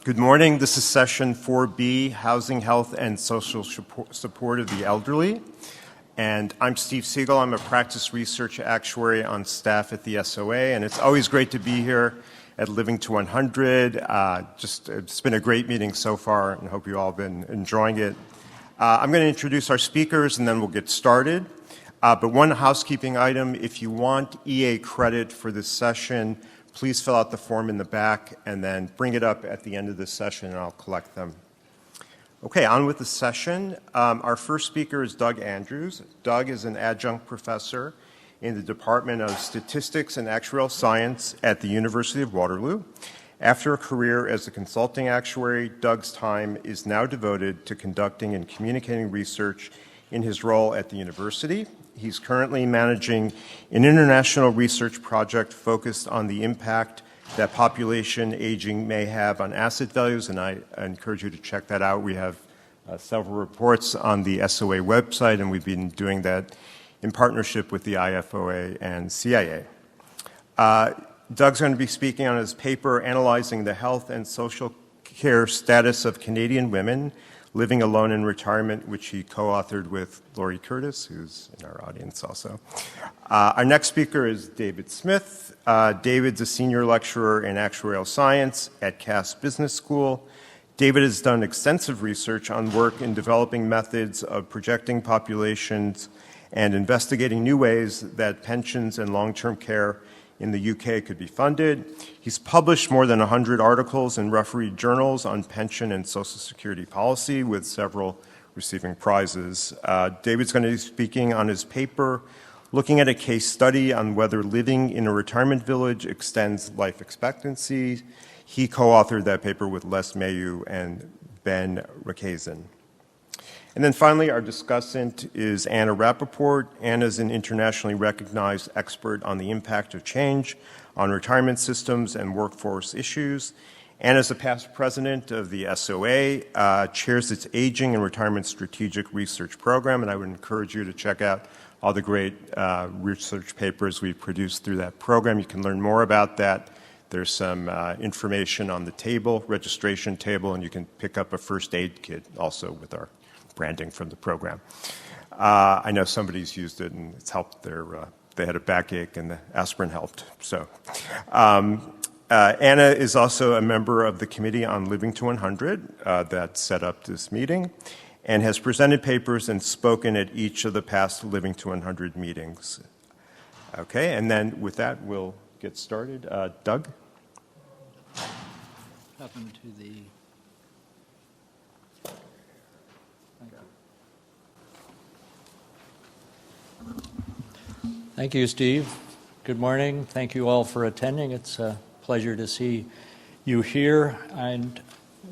Good morning. This is session 4B, Housing, Health, and Social Support of the Elderly. And I'm Steve Siegel. I'm a practice research actuary on staff at the SOA, and it's always great to be here at Living to 100. It's been a great meeting so far, and I hope you all have been enjoying it. I'm going to introduce our speakers, and then we'll get started. But one housekeeping item, if you want EA credit for this session, please fill out the form in the back and then bring it up at the end of the session and I'll collect them. Okay, on with the session. Our first speaker is Doug Andrews. Doug is an adjunct professor in the Department of Statistics and Actuarial Science at the University of Waterloo. After a career as a consulting actuary, Doug's time is now devoted to conducting and communicating research in his role at the university. He's currently managing an international research project focused on the impact that population aging may have on asset values, and I encourage you to check that out. We have several reports on the SOA website, and we've been doing that in partnership with the IFOA and CIA. Doug's going to be speaking on his paper, Analyzing the Health and Social Care Status of Canadian Women Living Alone in Retirement, which he co-authored with Laurie Curtis, who's in our audience also. Our next speaker is David Smith. David's a senior lecturer in actuarial science at Cass Business School. David has done extensive research on work in developing methods of projecting populations and investigating new ways that pensions and long-term care in the UK could be funded. He's published more than 100 articles in refereed journals on pension and social security policy, with several receiving prizes. David's going to be speaking on his paper, looking at a case study on whether living in a retirement village extends life expectancy. He co-authored that paper with Les Mayu and Ben Rakazan. And then finally, our discussant is Anna Rappaport. Anna is an internationally recognized expert on the impact of change on retirement systems and workforce issues. Anna is a past president of the SOA, chairs its Aging and Retirement Strategic Research Program, and I would encourage you to check out all the great research papers we've produced through that program. You can learn more about that. There's some information on the table, registration table, and you can pick up a first aid kit also with our branding from the program. I know somebody's used it and it's helped they had a backache and the aspirin helped. So, Anna is also a member of the Committee on Living to 100 that set up this meeting and has presented papers and spoken at each of the past Living to 100 meetings. Okay, and then with that, we'll get started. Doug? Happened to the... Thank you, Steve. Good morning. Thank you all for attending. It's a pleasure to see you here. And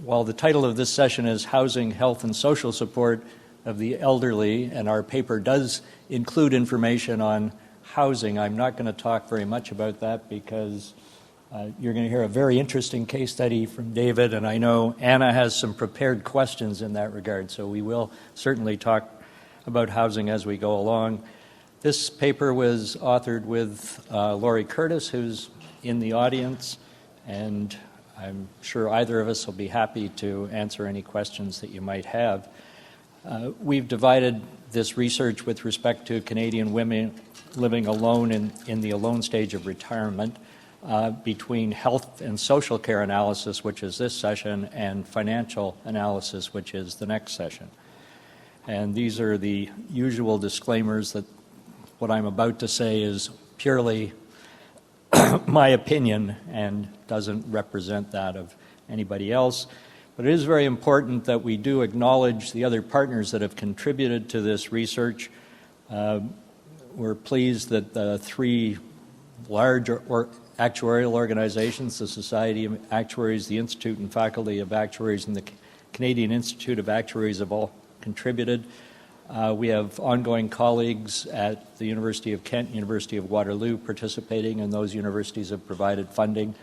while the title of this session is Housing, Health, and Social Support of the Elderly, and our paper does include information on housing, I'm not going to talk very much about that because you're going to hear a very interesting case study from David, and I know Anna has some prepared questions in that regard, so we will certainly talk about housing as we go along. This paper was authored with Laurie Curtis, who's in the audience, and I'm sure either of us will be happy to answer any questions that you might have. We've divided this research with respect to Canadian women living alone in the alone stage of retirement between health and social care analysis, which is this session, and financial analysis, which is the next session. And these are the usual disclaimers that what I'm about to say is purely my opinion and doesn't represent that of anybody else. But it is very important that we do acknowledge the other partners that have contributed to this research. We're pleased that the three large actuarial organizations, the Society of Actuaries, the Institute and Faculty of Actuaries, and the Canadian Institute of Actuaries have all contributed. We have ongoing colleagues at the University of Kent, University of Waterloo participating, and those universities have provided funding.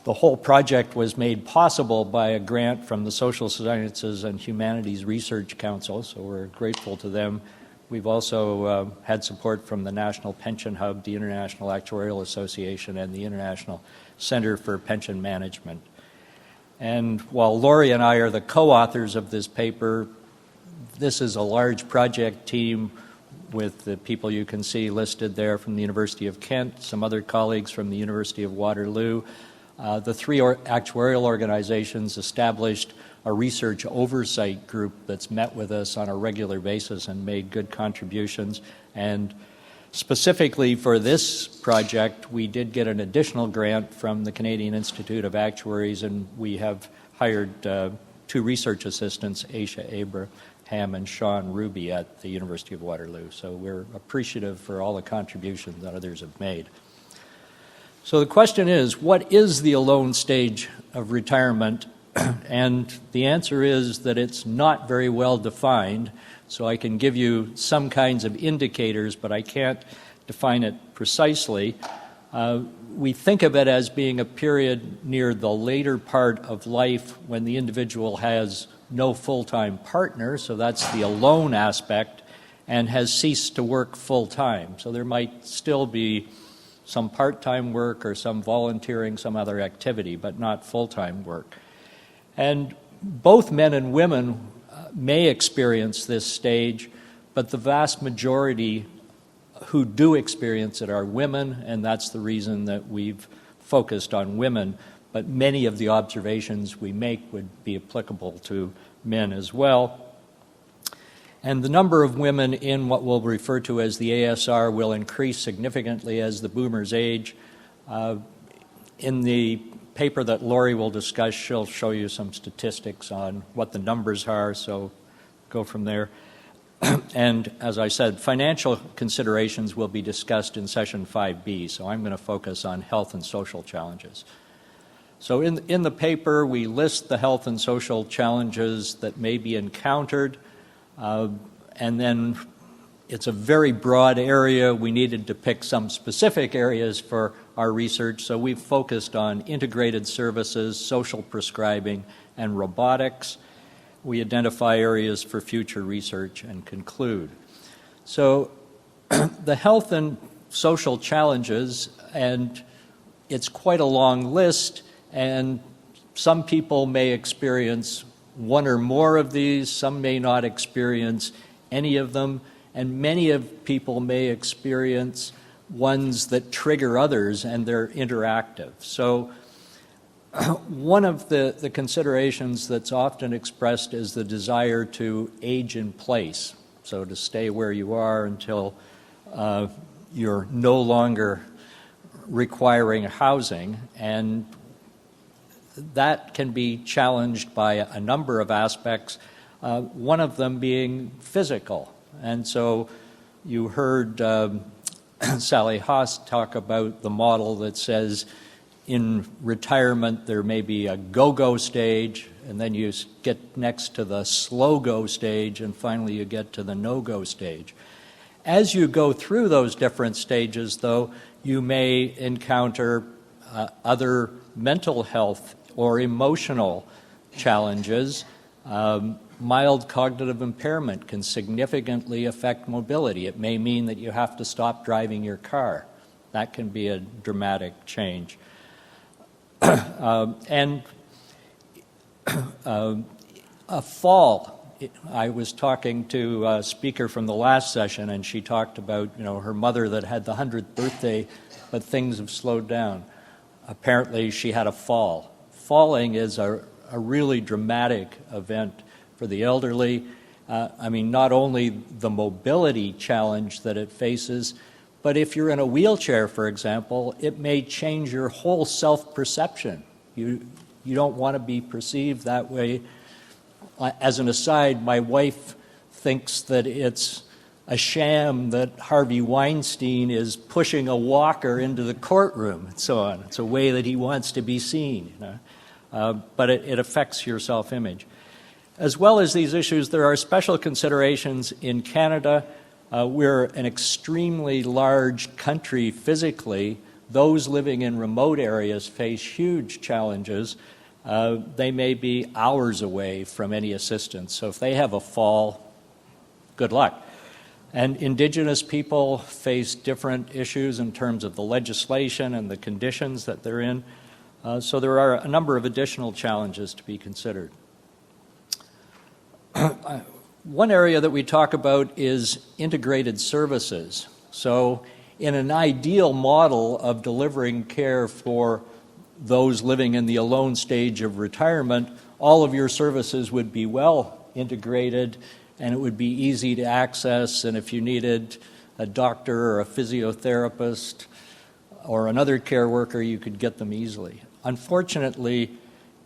The whole project was made possible by a grant from the Social Sciences and Humanities Research Council, so we're grateful to them. We've also had support from the National Pension Hub, the International Actuarial Association, and the International Center for Pension Management. And while Lori and I are the co-authors of this paper, this is a large project team with the people you can see listed there from the University of Kent, some other colleagues from the University of Waterloo. The three actuarial organizations established a research oversight group that's met with us on a regular basis and made good contributions. And specifically for this project, we did get an additional grant from the Canadian Institute of Actuaries, and we have hired two research assistants, Aisha Abraham and Sean Ruby, at the University of Waterloo. So we're appreciative for all the contributions that others have made. So the question is, what is the alone stage of retirement? And the answer is that it's not very well defined. So I can give you some kinds of indicators, but I can't define it precisely. We think of it as being a period near the later part of life when the individual has no full-time partner, so that's the alone aspect, and has ceased to work full-time. So there might still be some part-time work or some volunteering, some other activity, but not full-time work. And both men and women may experience this stage, but the vast majority who do experience it are women, and that's the reason that we've focused on women. But many of the observations we make would be applicable to men as well. And the number of women in what we'll refer to as the ASR will increase significantly as the boomers age. In the paper that Lori will discuss, she'll show you some statistics on what the numbers are, so go from there. And as I said, financial considerations will be discussed in session 5B, so I'm going to focus on health and social challenges. So in the paper, we list the health and social challenges that may be encountered, and then it's a very broad area. We needed to pick some specific areas for our research, so we've focused on integrated services, social prescribing, and robotics. We identify areas for future research and conclude. So the health and social challenges, and it's quite a long list, and some people may experience one or more of these, some may not experience any of them, and many of people may experience ones that trigger others, and they're interactive. So one of the considerations that's often expressed is the desire to age in place, so to stay where you are until you're no longer requiring housing, and that can be challenged by a number of aspects, one of them being physical. And so you heard Sally Haas talk about the model that says in retirement there may be a go-go stage, and then you get next to the slow-go stage, and finally you get to the no-go stage. As you go through those different stages, though, you may encounter other mental health or emotional challenges. Mild cognitive impairment can significantly affect mobility. It may mean that you have to stop driving your car. That can be a dramatic change. And a fall. I was talking to a speaker from the last session, and she talked about, her mother that had the 100th birthday, but things have slowed down. Apparently, she had a fall. Falling is a really dramatic event for the elderly. Not only the mobility challenge that it faces, but if you're in a wheelchair, for example, it may change your whole self-perception. You don't want to be perceived that way. As an aside, my wife thinks that it's a sham that Harvey Weinstein is pushing a walker into the courtroom and so on. It's a way that he wants to be seen. But it affects your self-image. As well as these issues, there are special considerations in Canada. We're an extremely large country physically. Those living in remote areas face huge challenges. They may be hours away from any assistance. So if they have a fall, good luck. And Indigenous people face different issues in terms of the legislation and the conditions that they're in. So there are a number of additional challenges to be considered. One area that we talk about is integrated services. So in an ideal model of delivering care for those living in the alone stage of retirement, all of your services would be well integrated and it would be easy to access, and if you needed a doctor or a physiotherapist or another care worker, you could get them easily. Unfortunately,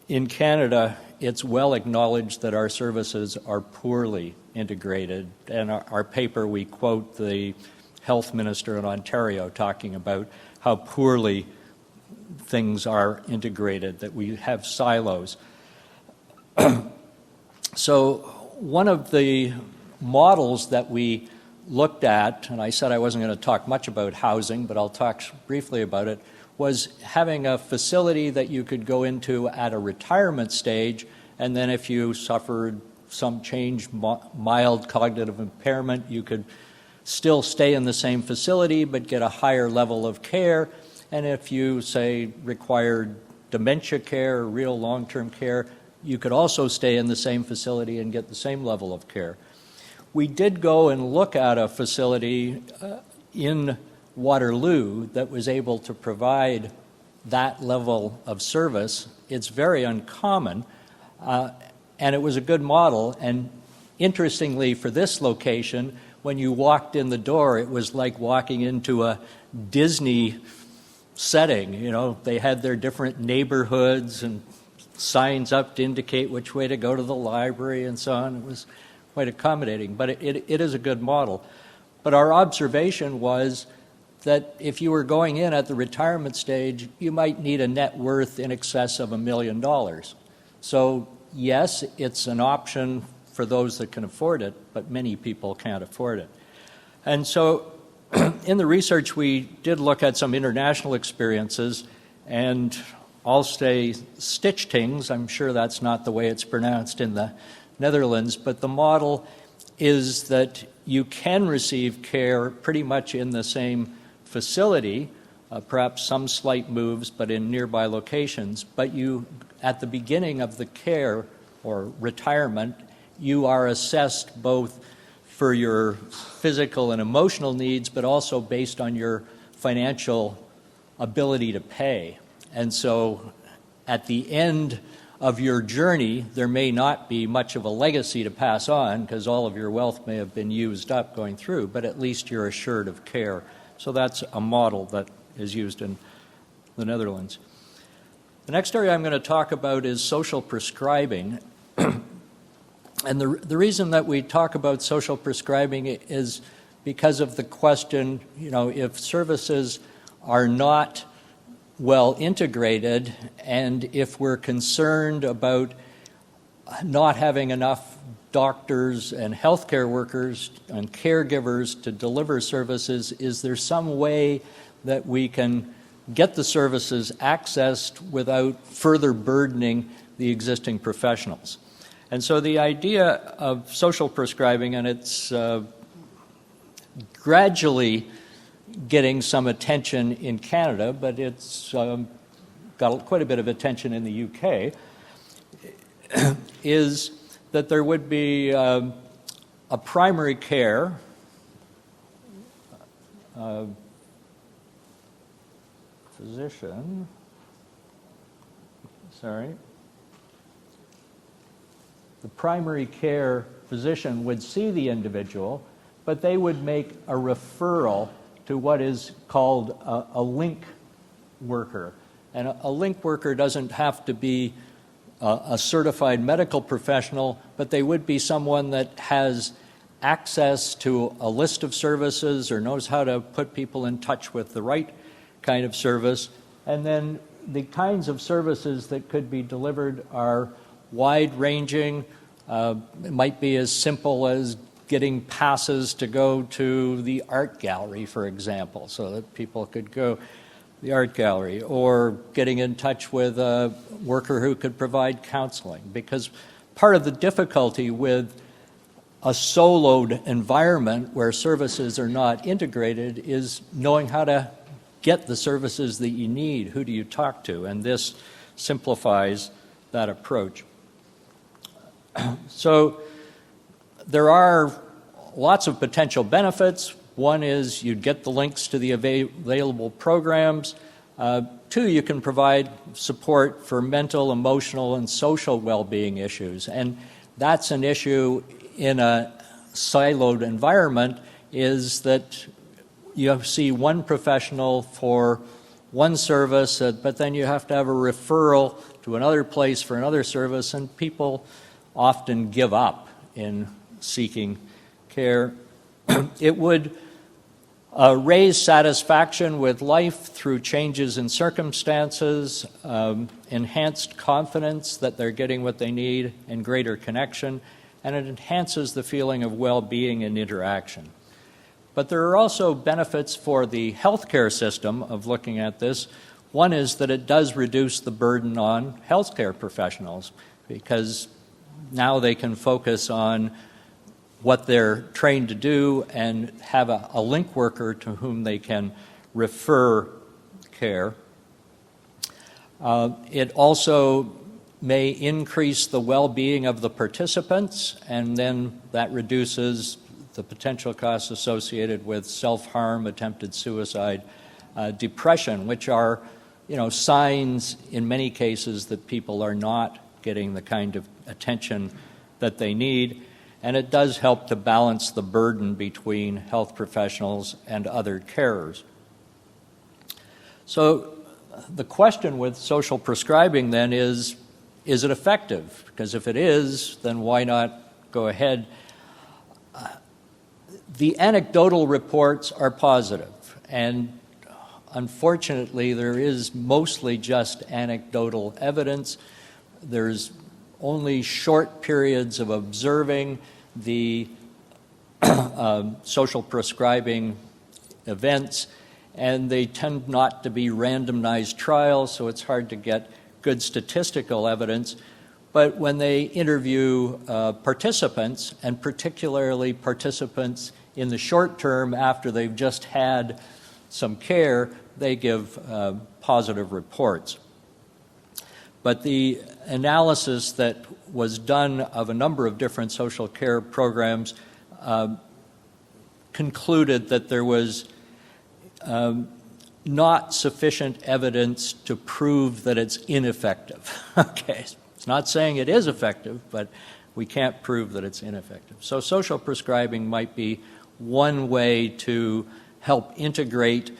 in Canada, it's well acknowledged that our services are poorly integrated. And our paper, we quote the health minister in Ontario talking about how poorly things are integrated, that we have silos. So one of the models that we looked at, and I said I wasn't going to talk much about housing, but I'll talk briefly about it, was having a facility that you could go into at a retirement stage, and then if you suffered some change, mild cognitive impairment, you could still stay in the same facility but get a higher level of care. And if you, say, required dementia care or real long-term care, you could also stay in the same facility and get the same level of care. We did go and look at a facility in Waterloo that was able to provide that level of service. It's very uncommon, and it was a good model. And interestingly, for this location, when you walked in the door, it was like walking into a Disney setting. You know, they had their different neighborhoods and signs up to indicate which way to go to the library and so on. It was quite accommodating, but it is a good model. But our observation was that if you were going in at the retirement stage, you might need a net worth in excess of $1 million. So yes, it's an option for those that can afford it, but many people can't afford it. And so in the research, we did look at some international experiences, and I'll say Stichtings, I'm sure that's not the way it's pronounced in the Netherlands, but the model is that you can receive care pretty much in the same facility, perhaps some slight moves, but in nearby locations. But you, at the beginning of the care or retirement, you are assessed both for your physical and emotional needs, but also based on your financial ability to pay. And so at the end of your journey, there may not be much of a legacy to pass on because all of your wealth may have been used up going through, but at least you're assured of care. So that's a model that is used in the Netherlands. The next area I'm going to talk about is social prescribing. And the reason that we talk about social prescribing is because of the question, you know, if services are not well integrated, and if we're concerned about not having enough doctors and healthcare workers and caregivers to deliver services, is there some way that we can get the services accessed without further burdening the existing professionals? And so the idea of social prescribing, and it's gradually getting some attention in Canada, but it's got quite a bit of attention in the UK, is that there would be a primary care physician, the primary care physician would see the individual, but they would make a referral to what is called a link worker. And a link worker doesn't have to be a certified medical professional, but they would be someone that has access to a list of services or knows how to put people in touch with the right kind of service. And then the kinds of services that could be delivered are wide-ranging. It might be as simple as getting passes to go to the art gallery, for example, so that people could go to the art gallery, or getting in touch with a worker who could provide counseling. Because part of the difficulty with a soloed environment where services are not integrated is knowing how to get the services that you need? Who do you talk to? And this simplifies that approach. So there are lots of potential benefits. One is you'd get the links to the available programs. Two, you can provide support for mental, emotional, and social well-being issues. And that's an issue in a siloed environment, is that you see one professional for one service, but then you have to have a referral to another place for another service, and people often give up in seeking care. It would raise satisfaction with life through changes in circumstances, enhanced confidence that they're getting what they need, and greater connection, and it enhances the feeling of well-being and interaction. But there are also benefits for the healthcare system of looking at this. One is that it does reduce the burden on healthcare professionals, because now they can focus on what they're trained to do and have a link worker to whom they can refer care. It also may increase the well-being of the participants, and then that reduces the potential costs associated with self-harm, attempted suicide, depression, which are, signs in many cases that people are not getting the kind of attention that they need. And it does help to balance the burden between health professionals and other carers. So the question with social prescribing then is it effective? Because if it is, then why not go ahead? The anecdotal reports are positive, and unfortunately there is mostly just anecdotal evidence. There's only short periods of observing the social prescribing events, and they tend not to be randomized trials, so it's hard to get good statistical evidence. But when they interview participants, and particularly participants in the short term after they've just had some care, they give positive reports. But the analysis that was done of a number of different social care programs concluded that there was not sufficient evidence to prove that it's ineffective. Okay, it's not saying it is effective, but we can't prove that it's ineffective. So social prescribing might be one way to help integrate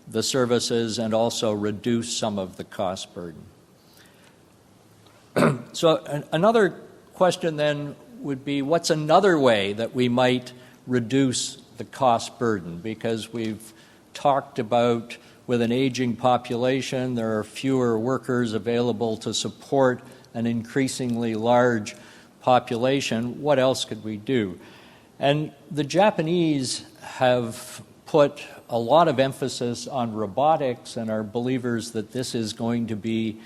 the services and also reduce some of the cost burden. So another question then would be, what's another way that we might reduce the cost burden? Because we've talked about, with an aging population, there are fewer workers available to support an increasingly large population. What else could we do? And the Japanese have put a lot of emphasis on robotics and are believers that this is going to be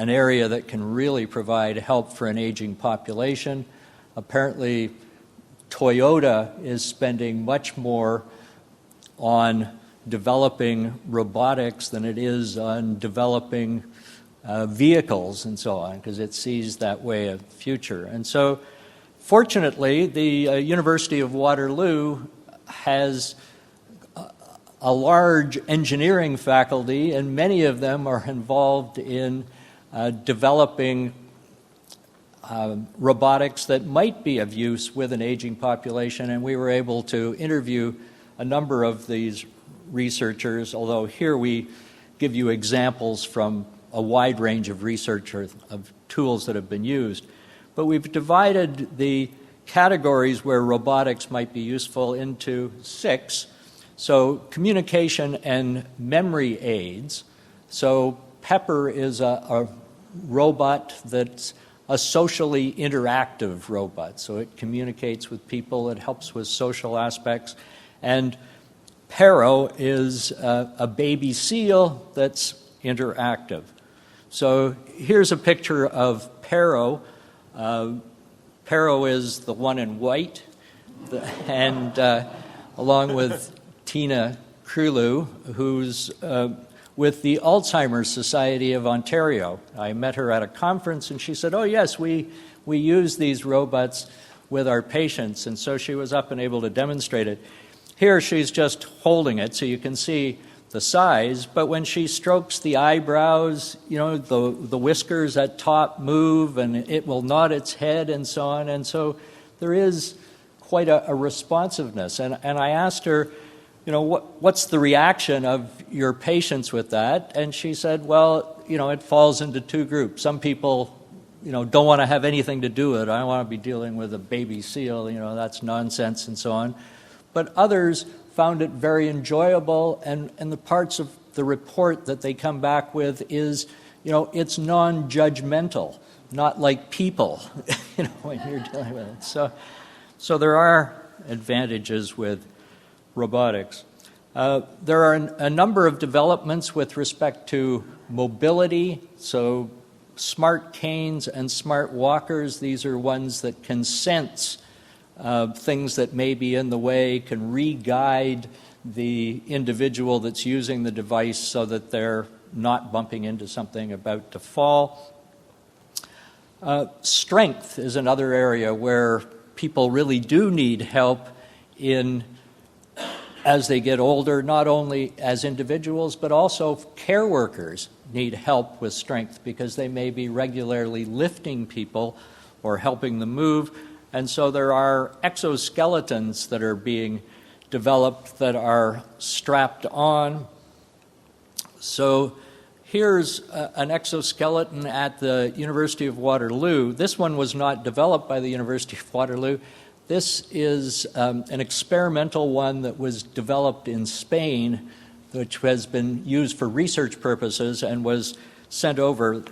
an area that can really provide help for an aging population. Apparently, Toyota is spending much more on developing robotics than it is on developing vehicles and so on, because it sees that way of the future. And so, fortunately, the University of Waterloo has a large engineering faculty, and many of them are involved in developing robotics that might be of use with an aging population, and we were able to interview a number of these researchers, although here we give you examples from a wide range of research of tools that have been used. But we've divided the categories where robotics might be useful into 6. So communication and memory aids. So Pepper is a robot that's a socially interactive robot. So it communicates with people, it helps with social aspects. And Pero is a baby seal that's interactive. So here's a picture of Pero. Pero is the one in white, and along with Tina Krulu, who's with the Alzheimer's Society of Ontario. I met her at a conference, and she said, oh, yes, we use these robots with our patients, and so she was up and able to demonstrate it. Here she's just holding it, so you can see the size, but when she strokes the eyebrows, the whiskers at top move, and it will nod its head and so on, and so there is quite a responsiveness. And I asked her, what's the reaction of your patients with that? And she said, well, it falls into two groups. Some people, don't want to have anything to do with it. I don't want to be dealing with a baby seal, that's nonsense and so on. But others found it very enjoyable, and the parts of the report that they come back with is, it's non-judgmental, not like people, when you're dealing with it. So there are advantages with robotics. There are a number of developments with respect to mobility, so smart canes and smart walkers. These are ones that can sense things that may be in the way, can re-guide the individual that's using the device so that they're not bumping into something about to fall. Strength is another area where people really do need help as they get older, not only as individuals, but also care workers need help with strength because they may be regularly lifting people or helping them move. And so there are exoskeletons that are being developed that are strapped on. So here's an exoskeleton at the University of Waterloo. This one was not developed by the University of Waterloo. This is an experimental one that was developed in Spain, which has been used for research purposes and was sent over.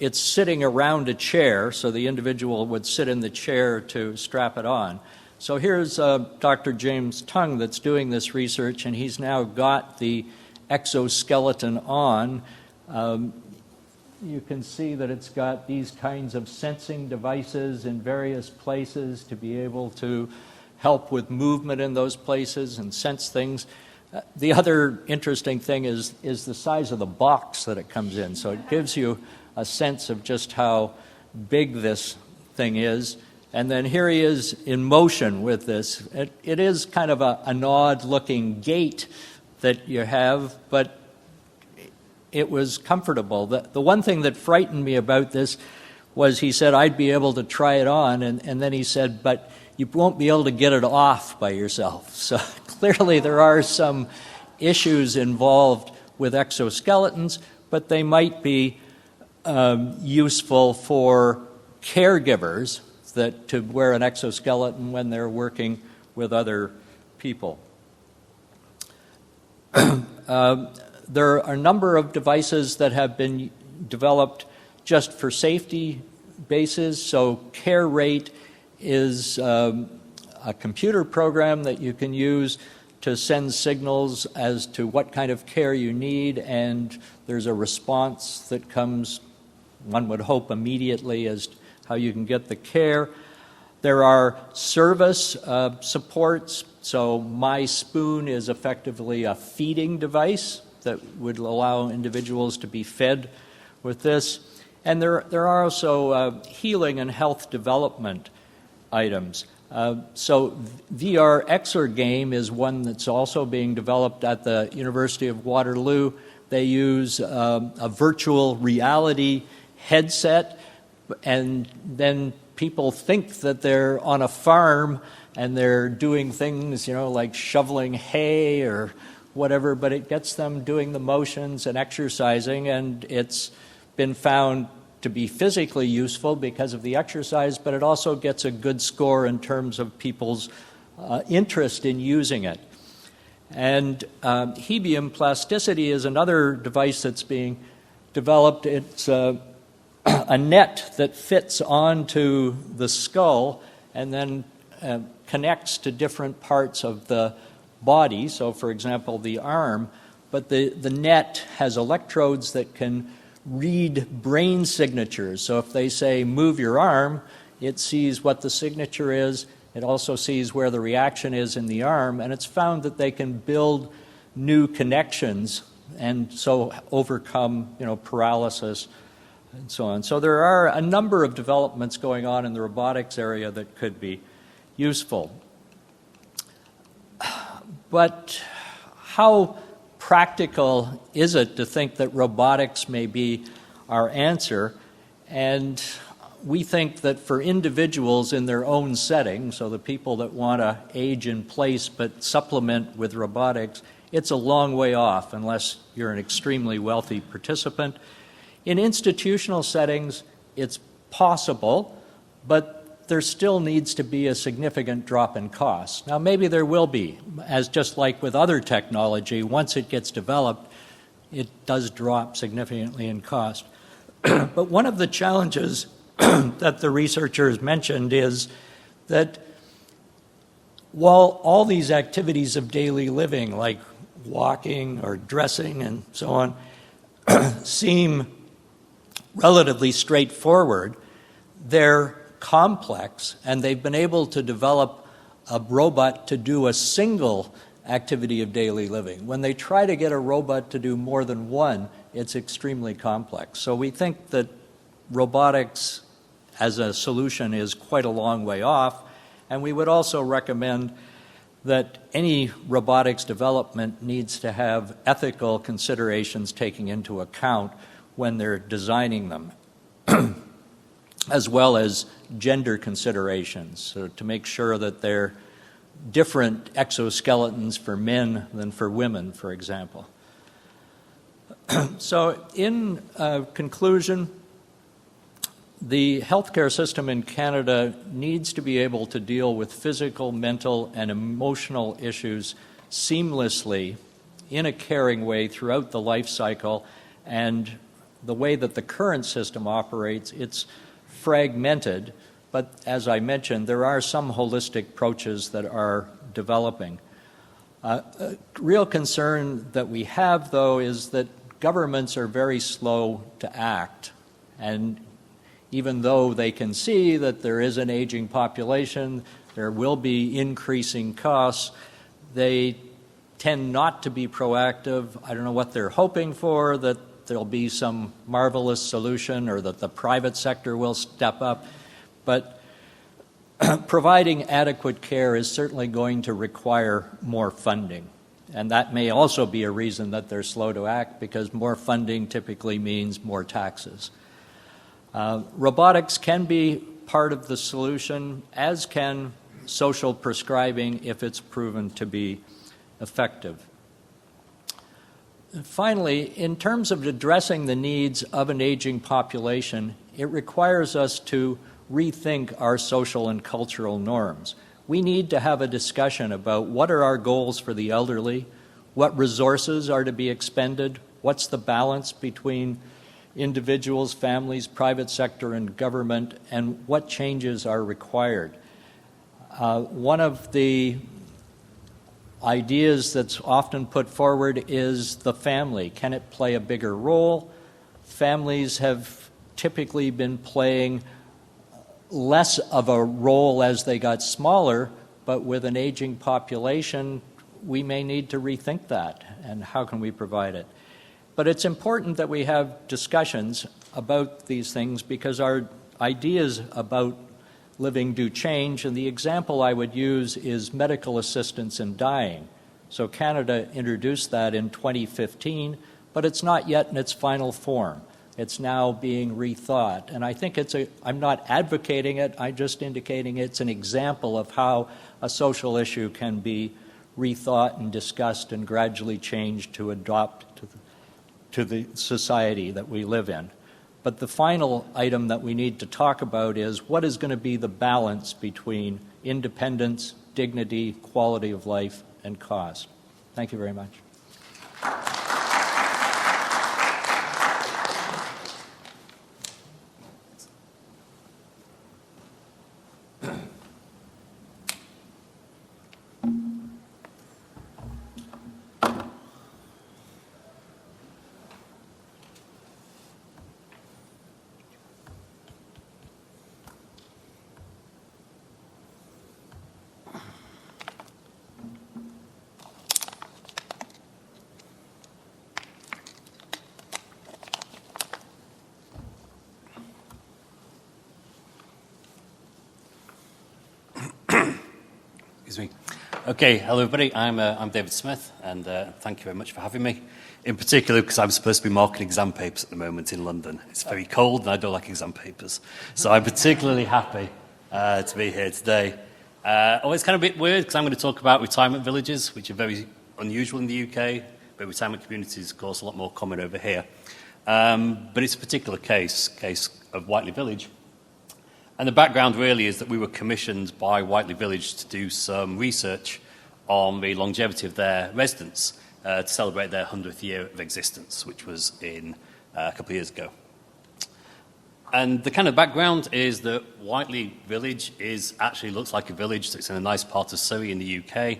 It's sitting around a chair, so the individual would sit in the chair to strap it on. So here's Dr. James Tung that's doing this research, and he's now got the exoskeleton on. You can see that it's got these kinds of sensing devices in various places to be able to help with movement in those places and sense things. The other interesting thing is the size of the box that it comes in. So it gives you a sense of just how big this thing is. And then here he is in motion with this. It is kind of an odd-looking gait that you have, but it was comfortable. The one thing that frightened me about this was he said I'd be able to try it on, and then he said, but you won't be able to get it off by yourself. So clearly there are some issues involved with exoskeletons, but they might be useful for caregivers to wear an exoskeleton when they're working with other people. There are a number of devices that have been developed just for safety basis. So Care Rate is a computer program that you can use to send signals as to what kind of care you need, and there's a response that comes, one would hope, immediately as to how you can get the care. There are service supports. So My Spoon is effectively a feeding device that would allow individuals to be fed with this. And there are also healing and health development items. So VR Exergame is one that's also being developed at the University of Waterloo. They use a virtual reality headset, and then people think that they're on a farm and they're doing things, like shoveling hay or whatever, but it gets them doing the motions and exercising, and it's been found to be physically useful because of the exercise, but it also gets a good score in terms of people's interest in using it. And Hebium plasticity is another device that's being developed. It's a net that fits onto the skull and then connects to different parts of the body, so for example the arm, but the net has electrodes that can read brain signatures. So if they say move your arm, it sees what the signature is. It also sees where the reaction is in the arm, and it's found that they can build new connections and so overcome, paralysis and so on. So there are a number of developments going on in the robotics area that could be useful. But how practical is it to think that robotics may be our answer? And we think that for individuals in their own setting, so the people that want to age in place but supplement with robotics, it's a long way off unless you're an extremely wealthy participant. In institutional settings, it's possible, but there still needs to be a significant drop in costs. Now, maybe there will be, as just like with other technology, once it gets developed, it does drop significantly in cost. But one of the challenges that the researchers mentioned is that while all these activities of daily living, like walking or dressing and so on, seem relatively straightforward, they're complex, and they've been able to develop a robot to do a single activity of daily living. When they try to get a robot to do more than one, it's extremely complex. So we think that robotics as a solution is quite a long way off, and we would also recommend that any robotics development needs to have ethical considerations taken into account when they're designing them, as well as gender considerations, so to make sure that they're different exoskeletons for men than for women, for example. So in conclusion, the healthcare system in Canada needs to be able to deal with physical, mental, and emotional issues seamlessly in a caring way throughout the life cycle. And the way that the current system operates, it's fragmented, but as I mentioned, there are some holistic approaches that are developing. A real concern that we have, though, is that governments are very slow to act. And even though they can see that there is an aging population, there will be increasing costs, they tend not to be proactive. I don't know what they're hoping for, that there'll be some marvelous solution or that the private sector will step up. But providing adequate care is certainly going to require more funding. And that may also be a reason that they're slow to act, because more funding typically means more taxes. Robotics can be part of the solution, as can social prescribing if it's proven to be effective. Finally, in terms of addressing the needs of an aging population, it requires us to rethink our social and cultural norms. We need to have a discussion about what are our goals for the elderly, what resources are to be expended, what's the balance between individuals, families, private sector, and government, and what changes are required. One of the ideas that's often put forward is the family. Can it play a bigger role? Families have typically been playing less of a role as they got smaller, but with an aging population, we may need to rethink that, and how can we provide it? But it's important that we have discussions about these things, because our ideas about living do change, and the example I would use is medical assistance in dying. So Canada introduced that in 2015, but it's not yet in its final form. It's now being rethought, and I think I'm not advocating it, I'm just indicating it's an example of how a social issue can be rethought and discussed and gradually changed to adopt to the society that we live in. But the final item that we need to talk about is what is going to be the balance between independence, dignity, quality of life, and cost. Thank you very much. Excuse me. Okay, hello everybody. I'm David Smith, and thank you very much for having me. In particular, because I'm supposed to be marking exam papers at the moment in London. It's very cold, and I don't like exam papers, so I'm particularly happy to be here today. It's kind of a bit weird because I'm going to talk about retirement villages, which are very unusual in the UK, but retirement communities, of course, a lot more common over here. But it's a particular case of Whiteley Village. And the background really is that we were commissioned by Whiteley Village to do some research on the longevity of their residents to celebrate their 100th year of existence, which was in a couple of years ago. And the kind of background is that Whiteley Village looks like a village that's in a nice part of Surrey in the UK.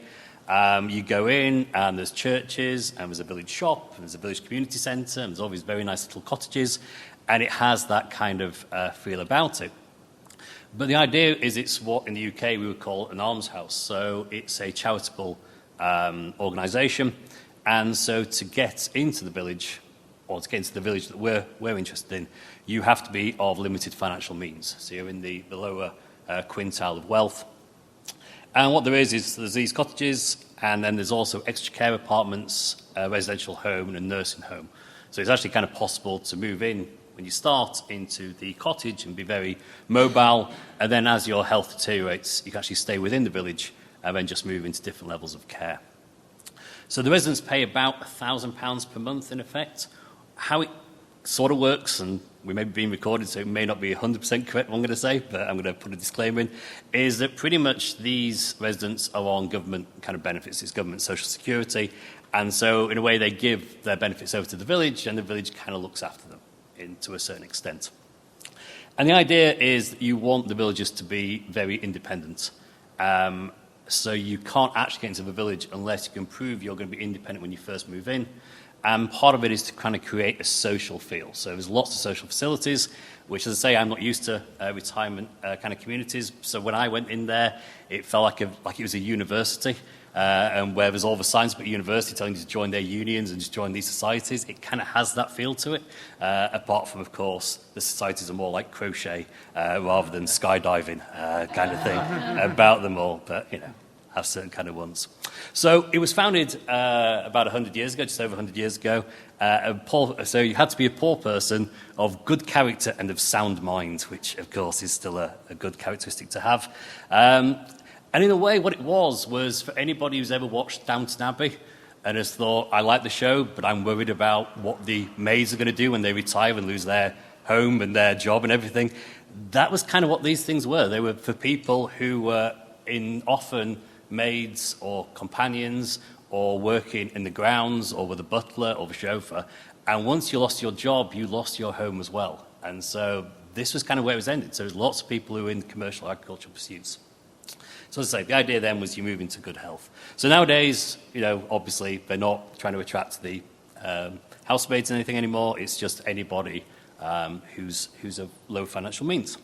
You go in and there's churches and there's a village shop and there's a village community centre and there's all these very nice little cottages, and it has that kind of feel about it. But the idea is it's what in the UK we would call an almshouse. So it's a charitable organisation. And so to get into the village, or to get into the village that we're interested in, you have to be of limited financial means. So you're in the lower quintile of wealth. And what there is there's these cottages, and then there's also extra care apartments, a residential home, and a nursing home. So it's actually kind of possible to move in when you start into the cottage and be very mobile, and then as your health deteriorates, you can actually stay within the village and then just move into different levels of care. So the residents pay about £1,000 per month in effect. How it sort of works, and we may be being recorded, so it may not be 100% correct what I'm going to say, but I'm going to put a disclaimer in, is that pretty much these residents are on government kind of benefits. It's government social security, and so in a way they give their benefits over to the village, and the village kind of looks after them to a certain extent. And the idea is that you want the villagers to be very independent. So you can't actually get into the village unless you can prove you're going to be independent when you first move in. And part of it is to kind of create a social feel. So there's lots of social facilities, which, as I say, I'm not used to retirement kind of communities. So when I went in there, it felt like it was a university, and where there's all the signs about university telling you to join their unions and just join these societies. It kind of has that feel to it, apart from, of course, the societies are more like crochet rather than skydiving kind of thing about them all. But, have certain kind of ones. So it was founded about 100 years ago, just over 100 years ago. So you had to be a poor person of good character and of sound mind, which, of course, is still a good characteristic to have. And in a way, what it was for anybody who's ever watched Downton Abbey and has thought, I like the show, but I'm worried about what the maids are going to do when they retire and lose their home and their job and everything. That was kind of what these things were. They were for people who were often maids or companions or working in the grounds or with a butler or the chauffeur. And once you lost your job, you lost your home as well. And so this was kind of where it was ended. So there's lots of people who were in commercial agricultural pursuits. So as I say, the idea then was you move into good health. So nowadays, obviously they're not trying to attract the housemaids and anything anymore. It's just anybody who's of low financial means.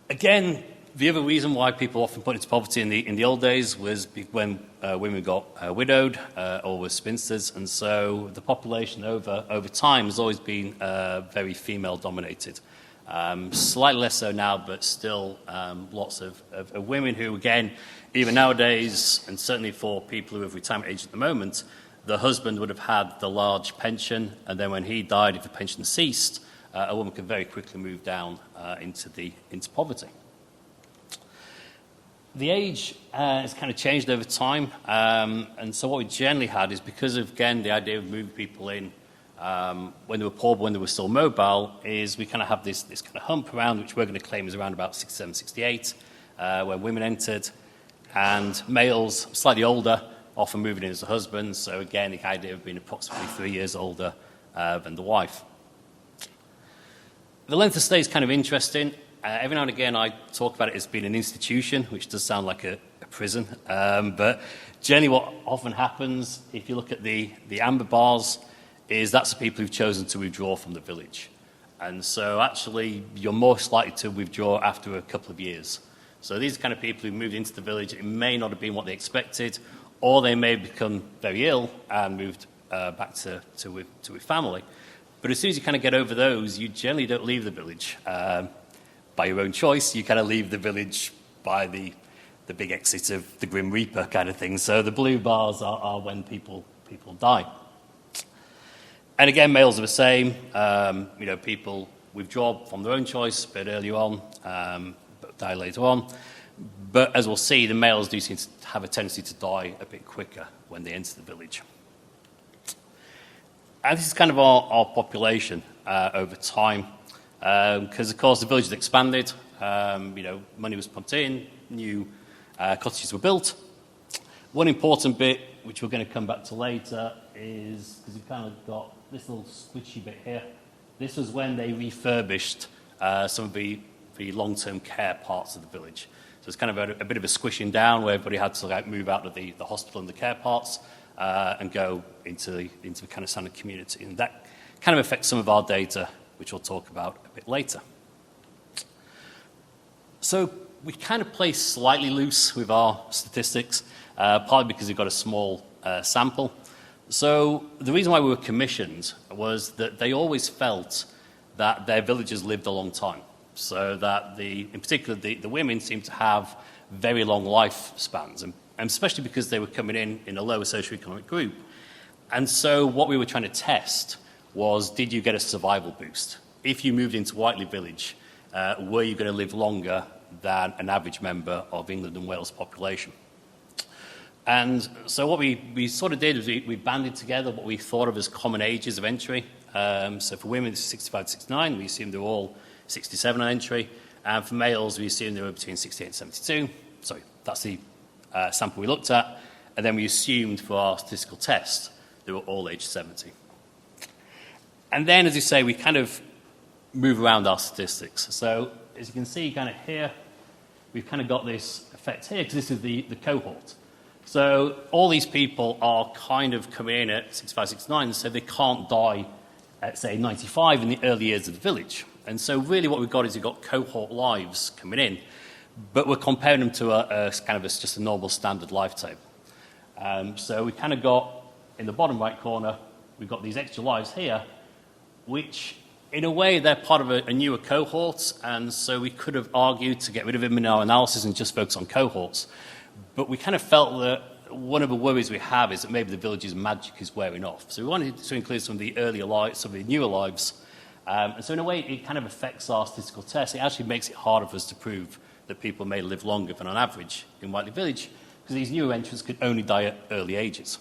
Again, the other reason why people often put into poverty in the old days was when women got widowed or were spinsters, and so the population over time has always been very female-dominated. Slightly less so now, but still lots of women who, again, even nowadays, and certainly for people who have retirement age at the moment, the husband would have had the large pension, and then when he died, if the pension ceased, a woman could very quickly move down into poverty. The age has kind of changed over time, and so what we generally had is because of, again, the idea of moving people in when they were poor, but when they were still mobile, is we kind of have this kind of hump around, which we're going to claim is around about 67, 68, when women entered, and males, slightly older, often moving in as a husband, so again, the idea of being approximately 3 years older than the wife. The length of stay is kind of interesting. Every now and again, I talk about it as being an institution, which does sound like a prison. But generally what often happens, if you look at the amber bars, is that's the people who've chosen to withdraw from the village. And so actually, you're most likely to withdraw after a couple of years. So these are the kind of people who moved into the village. It may not have been what they expected, or they may have become very ill and moved back to with family. But as soon as you kind of get over those, you generally don't leave the village by your own choice. You kind of leave the village by the the big exit of the Grim Reaper kind of thing. So the blue bars are when people die. And again, males are the same. People withdraw from their own choice a bit earlier on, but die later on. But as we'll see, the males do seem to have a tendency to die a bit quicker when they enter the village. And this is kind of our population over time, because of course the village has expanded. Money was pumped in, new cottages were built. One important bit, which we're going to come back to later, is because you've kind of got this little squishy bit here. This was when they refurbished some of the long-term care parts of the village. So it's kind of a bit of a squishing down where everybody had to move out of the hospital and the care parts and go into the kind of standard community. And that kind of affects some of our data, which we'll talk about a bit later. So we kind of play slightly loose with our statistics, partly because we've got a small sample. So the reason why we were commissioned was that they always felt that their villagers lived a long time. So that in particular, the women seemed to have very long lifespans, and especially because they were coming in a lower socioeconomic group. And so what we were trying to test was, did you get a survival boost? If you moved into Whiteley Village, were you going to live longer than an average member of England and Wales population? And so what we sort of did was we banded together what we thought of as common ages of entry. So for women, it's 65 to 69. We assumed they were all 67 on entry. And for males, we assumed they were between 68 and 72. Sorry, that's the sample we looked at. And then we assumed for our statistical test, they were all aged 70. And then, as you say, we kind of move around our statistics. So as you can see kind of here, we've kind of got this effect here, because this is the cohort. So all these people are kind of coming in at 65, 69, so they can't die at, say, 95 in the early years of the village. And so really what we've got is we've got cohort lives coming in, but we're comparing them to just a normal standard lifetime. So we kind of got, in the bottom right corner, we've got these extra lives here, which in a way they're part of a newer cohort, and so we could have argued to get rid of them in our analysis and just focus on cohorts. But we kind of felt that one of the worries we have is that maybe the village's magic is wearing off. So we wanted to include some of the earlier lives, some of the newer lives. And so in a way, it kind of affects our statistical test. It actually makes it harder for us to prove that people may live longer than on average in Whiteley Village, because these newer entrants could only die at early ages.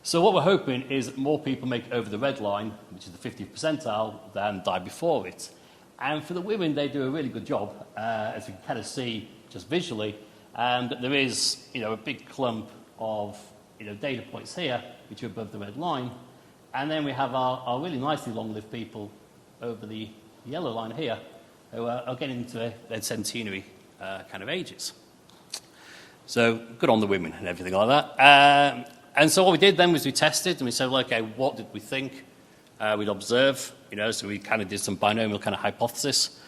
So what we're hoping is that more people make it over the red line, which is the 50th percentile, than die before it. And for the women, they do a really good job, as we can kind of see just visually. That there is, a big clump of, data points here, which are above the red line. And then we have our really nicely long-lived people over the yellow line here, who are getting into their centenary kind of ages. So good on the women and everything like that. And so what we did then was we tested, and we said, well, okay, what did we think we'd observe? So we kind of did some binomial kind of hypothesis.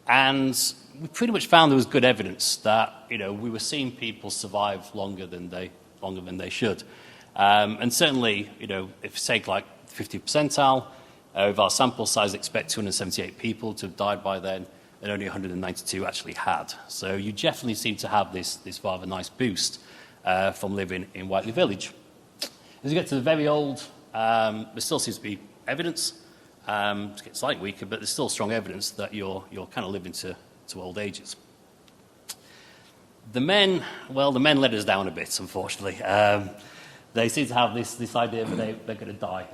And we pretty much found there was good evidence that, we were seeing people survive longer than they should. And certainly, if you take like 50th percentile, of our sample size, expect 278 people to have died by then, and only 192 actually had. So you definitely seem to have this rather nice boost from living in Whiteley Village. As you get to the very old, there still seems to be evidence. It's getting slightly weaker, but there's still strong evidence that you're kind of living to old ages. The men let us down a bit, unfortunately. They seem to have this idea that they're going to die.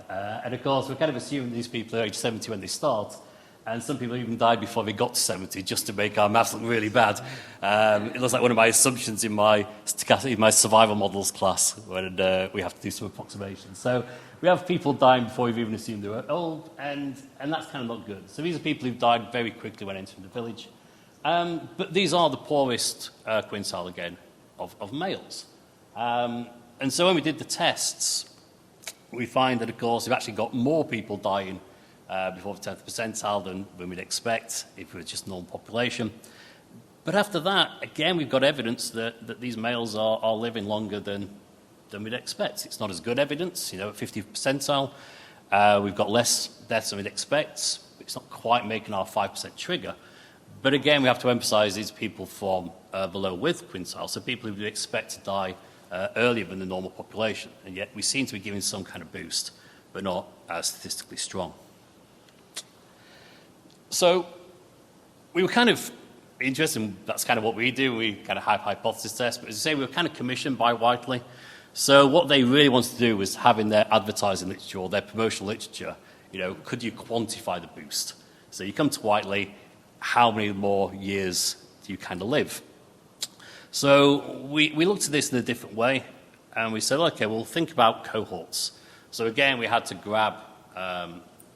And of course, we're kind of assuming these people are age 70 when they start, and some people even died before they got to 70, just to make our maths look really bad. It looks like one of my assumptions in my survival models class, when we have to do some approximations. So we have people dying before we've even assumed they were old, and that's kind of not good. So these are people who've died very quickly when entering the village. But these are the poorest quintile, again, of males. And so when we did the tests, we find that, of course, we've actually got more people dying before the 10th percentile than we'd expect if it was just normal population. But after that, again, we've got evidence that these males are living longer than we'd expect. It's not as good evidence, at 50th percentile. We've got less deaths than we'd expect. It's not quite making our 5% trigger. But again, we have to emphasize these people from the low width quintile, so people who would expect to die earlier than the normal population, and yet we seem to be giving some kind of boost, but not as statistically strong. So we were kind of interested, that's kind of what we do, we kind of have hypothesis tests, but as I say, we were kind of commissioned by Whiteley. So what they really wanted to do was have in their advertising literature or their promotional literature, could you quantify the boost? So you come to Whiteley, how many more years do you kind of live? So we looked at this in a different way, and we said, okay, we'll think about cohorts. So again, we had to grab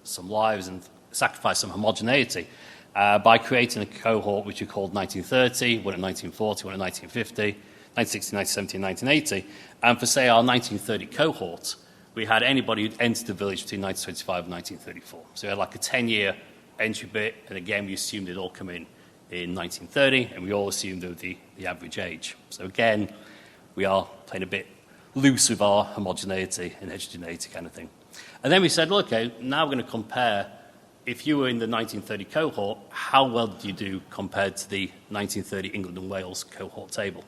some lives and sacrifice some homogeneity by creating a cohort which we called 1930, one in 1940, one in 1950, 1960, 1970, and 1980. And for, say, our 1930 cohort, we had anybody who'd entered the village between 1925 and 1934. So we had like a 10-year entry bit, and again, we assumed they'd all come in 1930, and we all assumed they were the average age. So again, we are playing a bit loose with our homogeneity and heterogeneity kind of thing. And then we said, well, okay, now we're going to compare, if you were in the 1930 cohort, how well did you do compared to the 1930 England and Wales cohort table?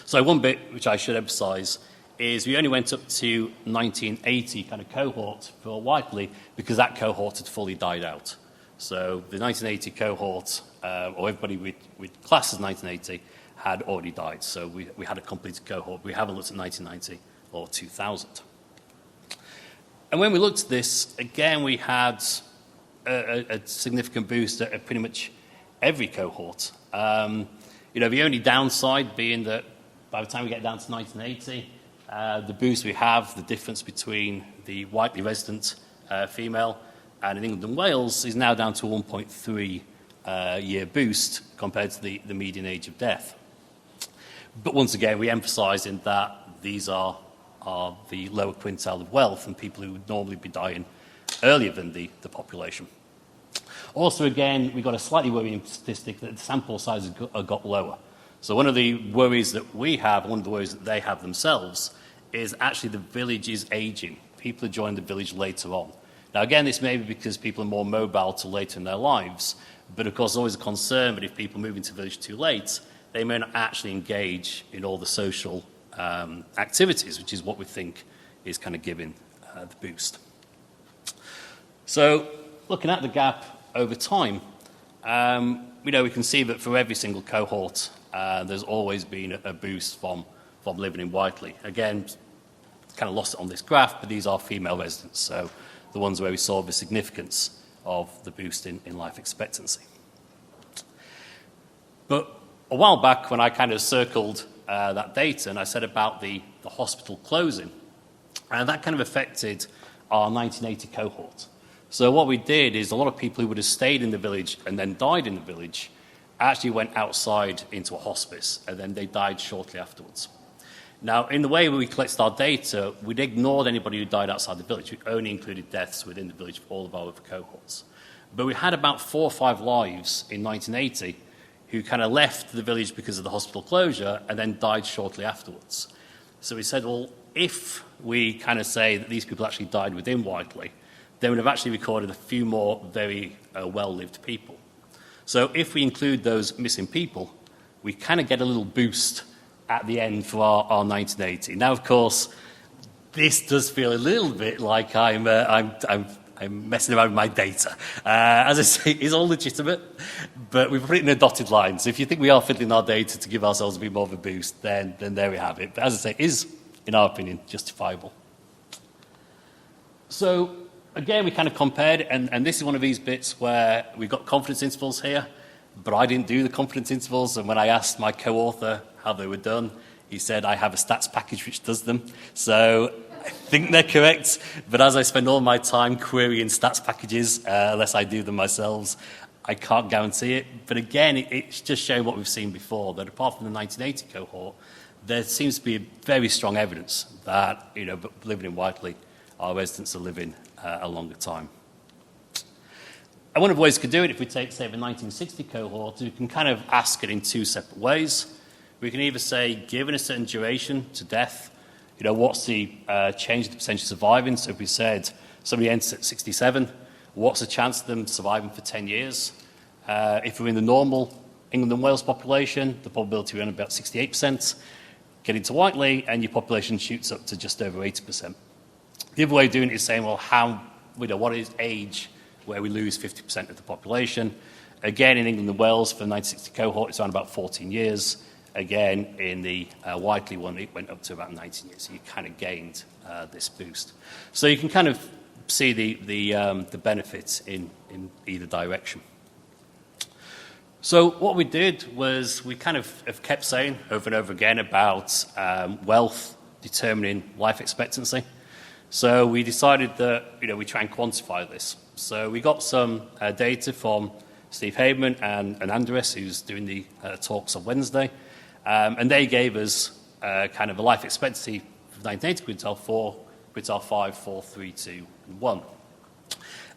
So one bit which I should emphasise is we only went up to 1980 kind of cohort for Whiteley because that cohort had fully died out. So the 1980 cohort, or everybody with class as 1980, had already died. So we had a completed cohort. We haven't looked at 1990 or 2000. And when we looked at this, again, we had a significant boost at pretty much every cohort. The only downside being that by the time we get down to 1980, the boost we have, the difference between the Whiteley resident female and in England and Wales is now down to 1.3 year boost compared to the median age of death. But once again, we emphasise in that these are the lower quintile of wealth and people who would normally be dying earlier than the population. Also, again, we got a slightly worrying statistic that the sample sizes got lower. So one of the worries that we have, one of the worries that they have themselves, is actually the village is aging. People are joining the village later on. Now, again, this may be because people are more mobile to later in their lives, but of course, there's always a concern that if people move into the village too late, they may not actually engage in all the social activities, which is what we think is kind of giving the boost. So, looking at the gap over time, we can see that for every single cohort, there's always been a boost from living in Whiteley. Again, kind of lost it on this graph, but these are female residents, so the ones where we saw the significance of the boost in life expectancy. But a while back, when I kind of circled that data, and I said about the hospital closing, and that kind of affected our 1980 cohort. So what we did is a lot of people who would have stayed in the village and then died in the village actually went outside into a hospice, and then they died shortly afterwards. Now, in the way we collected our data, we'd ignored anybody who died outside the village. We only included deaths within the village for all of our other cohorts. But we had about 4 or 5 lives in 1980 who kind of left the village because of the hospital closure and then died shortly afterwards. So we said, well, if we kind of say that these people actually died within Whiteley, then we'd have actually recorded a few more very well-lived people. So if we include those missing people, we kind of get a little boost at the end for our 1980. Now, of course, this does feel a little bit like I'm messing around with my data. As I say, it's all legitimate, but we've put it in a dotted line. So if you think we are fiddling our data to give ourselves a bit more of a boost, then there we have it. But as I say, it is, in our opinion, justifiable. So again, we kind of compared, and this is one of these bits where we've got confidence intervals here, but I didn't do the confidence intervals, and when I asked my co-author how they were done, he said, I have a stats package which does them. So I think they're correct, but as I spend all my time querying stats packages, unless I do them myself, I can't guarantee it. But again, it's just showing what we've seen before, that apart from the 1980 cohort, there seems to be very strong evidence that, living in Whiteley, our residents are living a longer time. And one of the ways we could do it, if we take, say, the 1960 cohort, we can kind of ask it in 2 separate ways. We can either say, given a certain duration to death, what's the change in the percentage surviving? So if we said somebody enters at 67, what's the chance of them surviving for 10 years? If we're in the normal England and Wales population, the probability we're in about 68%. Get into Whiteley, and your population shoots up to just over 80%. The other way of doing it is saying, well, what is age where we lose 50% of the population? Again, in England and Wales, for the 1960 cohort, it's around about 14 years. Again, in the Whiteley one, it went up to about 19 years, so you kind of gained this boost. So you can kind of see the benefits in either direction. So what we did was we kind of have kept saying over and over again about wealth determining life expectancy. So we decided that we try and quantify this. So we got some data from Steve Haberman and Andres, who's doing the talks on Wednesday, and they gave us kind of a life expectancy for 1980 quintile 4, quintile 5, 4, 3, 2, and 1.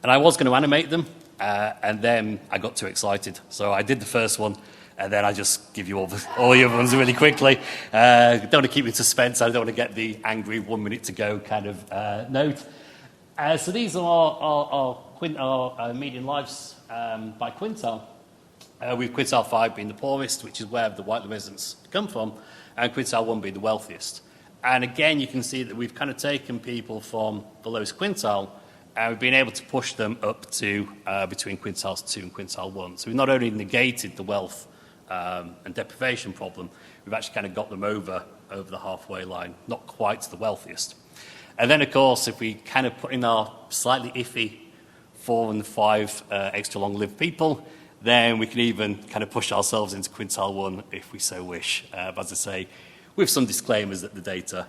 And I was going to animate them, and then I got too excited. So I did the first one, and then I just give you all the other ones really quickly. Don't want to keep you in suspense. I don't want to get the angry 1 minute to go kind of note. So these are our median lives by quintile, with quintile 5 being the poorest, which is where the Whiteley residents come from, and quintile 1 being the wealthiest. And again, you can see that we've kind of taken people from the lowest quintile, and we've been able to push them up to between quintiles 2 and quintile 1. So we've not only negated the wealth and deprivation problem, we've actually kind of got them over the halfway line, not quite to the wealthiest. And then, of course, if we kind of put in our slightly iffy 4 and 5 extra long-lived people, then we can even kind of push ourselves into quintile 1 if we so wish. But as I say, with some disclaimers that the data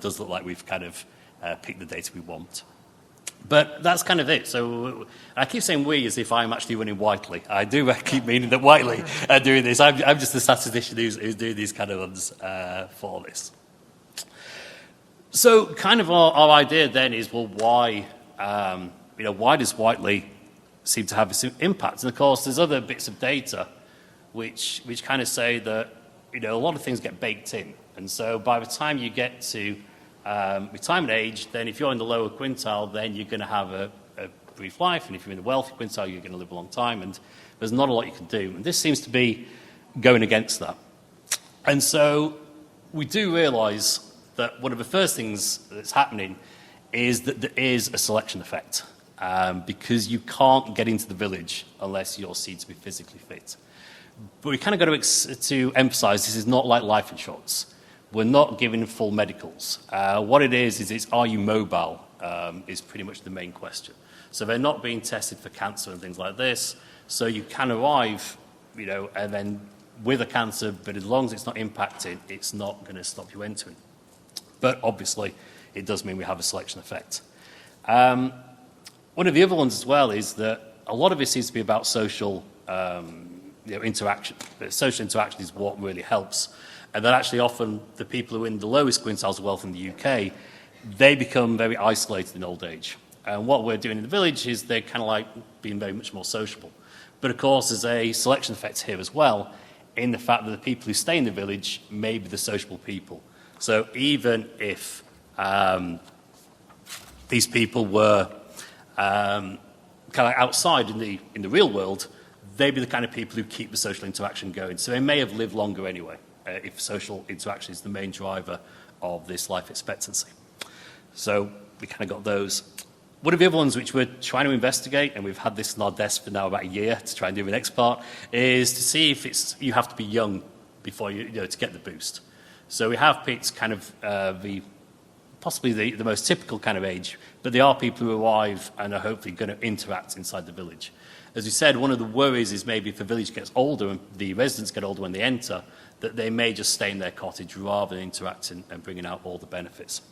does look like we've kind of picked the data we want. But that's kind of it. So I keep saying we as if I'm actually running Whiteley. I do keep meaning that Whiteley are doing this. I'm just the statistician who's doing these kind of ones for this. So kind of our idea then is, well, why does Whiteley seem to have this impact? And of course, there's other bits of data which kind of say that a lot of things get baked in. And so by the time you get to retirement age, then if you're in the lower quintile, then you're going to have a brief life, and if you're in the wealthy quintile, you're going to live a long time, and there's not a lot you can do. And this seems to be going against that. And so we do realise that one of the first things that's happening is that there is a selection effect, because you can't get into the village unless you're seen to be physically fit. But we kind of got to emphasise this is not like life insurance. We're not giving full medicals. What it is it's are you mobile is pretty much the main question. So they're not being tested for cancer and things like this. So you can arrive, and then with a cancer, but as long as it's not impacted, it's not going to stop you entering. But obviously, it does mean we have a selection effect. One of the other ones as well is that a lot of it seems to be about social interaction. Social interaction is what really helps. And that actually often the people who are in the lowest quintiles of wealth in the UK, they become very isolated in old age. And what we're doing in the village is they're kind of like being very much more sociable. But of course, there's a selection effect here as well, in the fact that the people who stay in the village may be the sociable people. So even if these people were kind of outside in the real world, they'd be the kind of people who keep the social interaction going. So they may have lived longer anyway, if social interaction is the main driver of this life expectancy. So we kind of got those. One of the other ones which we're trying to investigate, and we've had this on our desk for now about a year to try and do the next part, is to see if you have to be young before to get the boost. So we have picked kind of possibly the most typical kind of age, but there are people who arrive and are hopefully going to interact inside the village. As we said, one of the worries is maybe if the village gets older and the residents get older when they enter, that they may just stay in their cottage rather than interacting and bringing out all the benefits.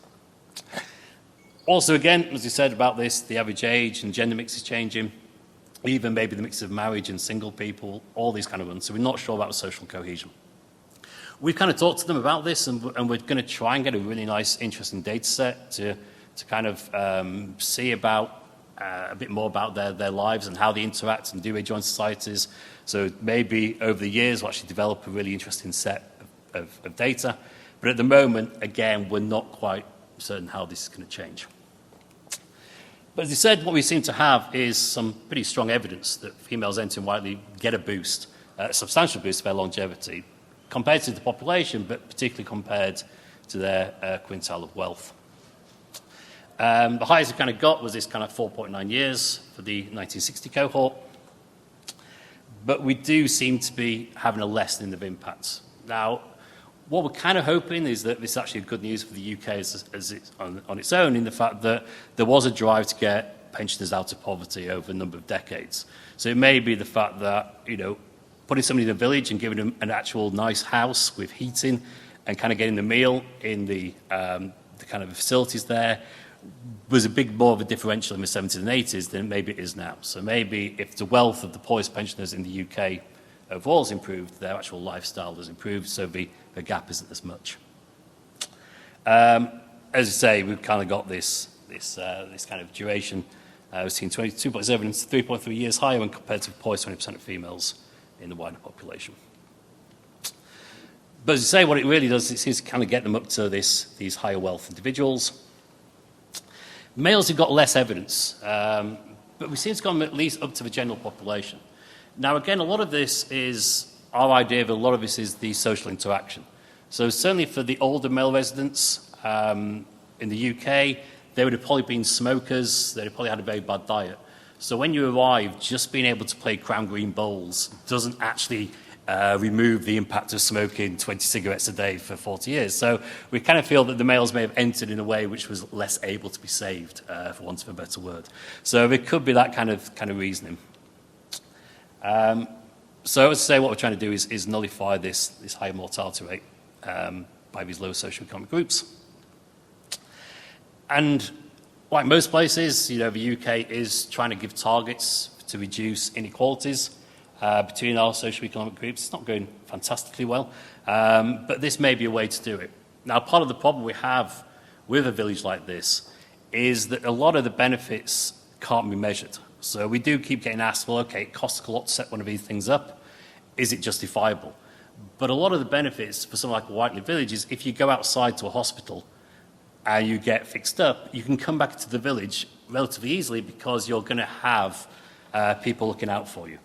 Also, again, as we said about this, the average age and gender mix is changing, even maybe the mix of marriage and single people, all these kind of ones. So we're not sure about the social cohesion. We've kind of talked to them about this, and we're going to try and get a really nice, interesting data set to kind of see about a bit more about their lives and how they interact and do they join societies. So maybe over the years we'll actually develop a really interesting set of data. But at the moment, again, we're not quite certain how this is going to change. But as I said, what we seem to have is some pretty strong evidence that females entering widely get a boost, a substantial boost of their longevity, compared to the population, but particularly compared to their quintile of wealth. The highest we kind of got was this kind of 4.9 years for the 1960 cohort. But we do seem to be having a lessening of impacts. Now, what we're kind of hoping is that this is actually good news for the UK as it's on its own, in the fact that there was a drive to get pensioners out of poverty over a number of decades. So it may be the fact that, putting somebody in a village and giving them an actual nice house with heating and kind of getting the meal in the kind of facilities there was a big more of a differential in the 70s and 80s than maybe it is now. So maybe if the wealth of the poorest pensioners in the UK overall has improved, their actual lifestyle has improved, so the gap isn't as much. As I say, we've kind of got this kind of duration. We've seen 22.7 and 3.3 years higher when compared to the poorest 20% of females in the wider population. But as I say, what it really does, it seems to kind of get them up to these higher wealth individuals. Males have got less evidence, but we seem to have gone at least up to the general population. Now, again, a lot of this is our idea of a lot of this is the social interaction. So certainly for the older male residents in the UK, they would have probably been smokers, they'd have probably had a very bad diet. So when you arrive, just being able to play crown green bowls doesn't actually remove the impact of smoking 20 cigarettes a day for 40 years. So we kind of feel that the males may have entered in a way which was less able to be saved, for want of a better word. So it could be that kind of reasoning. So as I say, what we're trying to do is nullify this high mortality rate by these low socioeconomic groups. And like most places, the UK is trying to give targets to reduce inequalities between our socioeconomic groups. It's not going fantastically well, but this may be a way to do it. Now, part of the problem we have with a village like this is that a lot of the benefits can't be measured. So we do keep getting asked, well, okay, it costs a lot to set one of these things up. Is it justifiable? But a lot of the benefits for something like a Whiteley village is if you go outside to a hospital and you get fixed up, you can come back to the village relatively easily because you're going to have people looking out for you.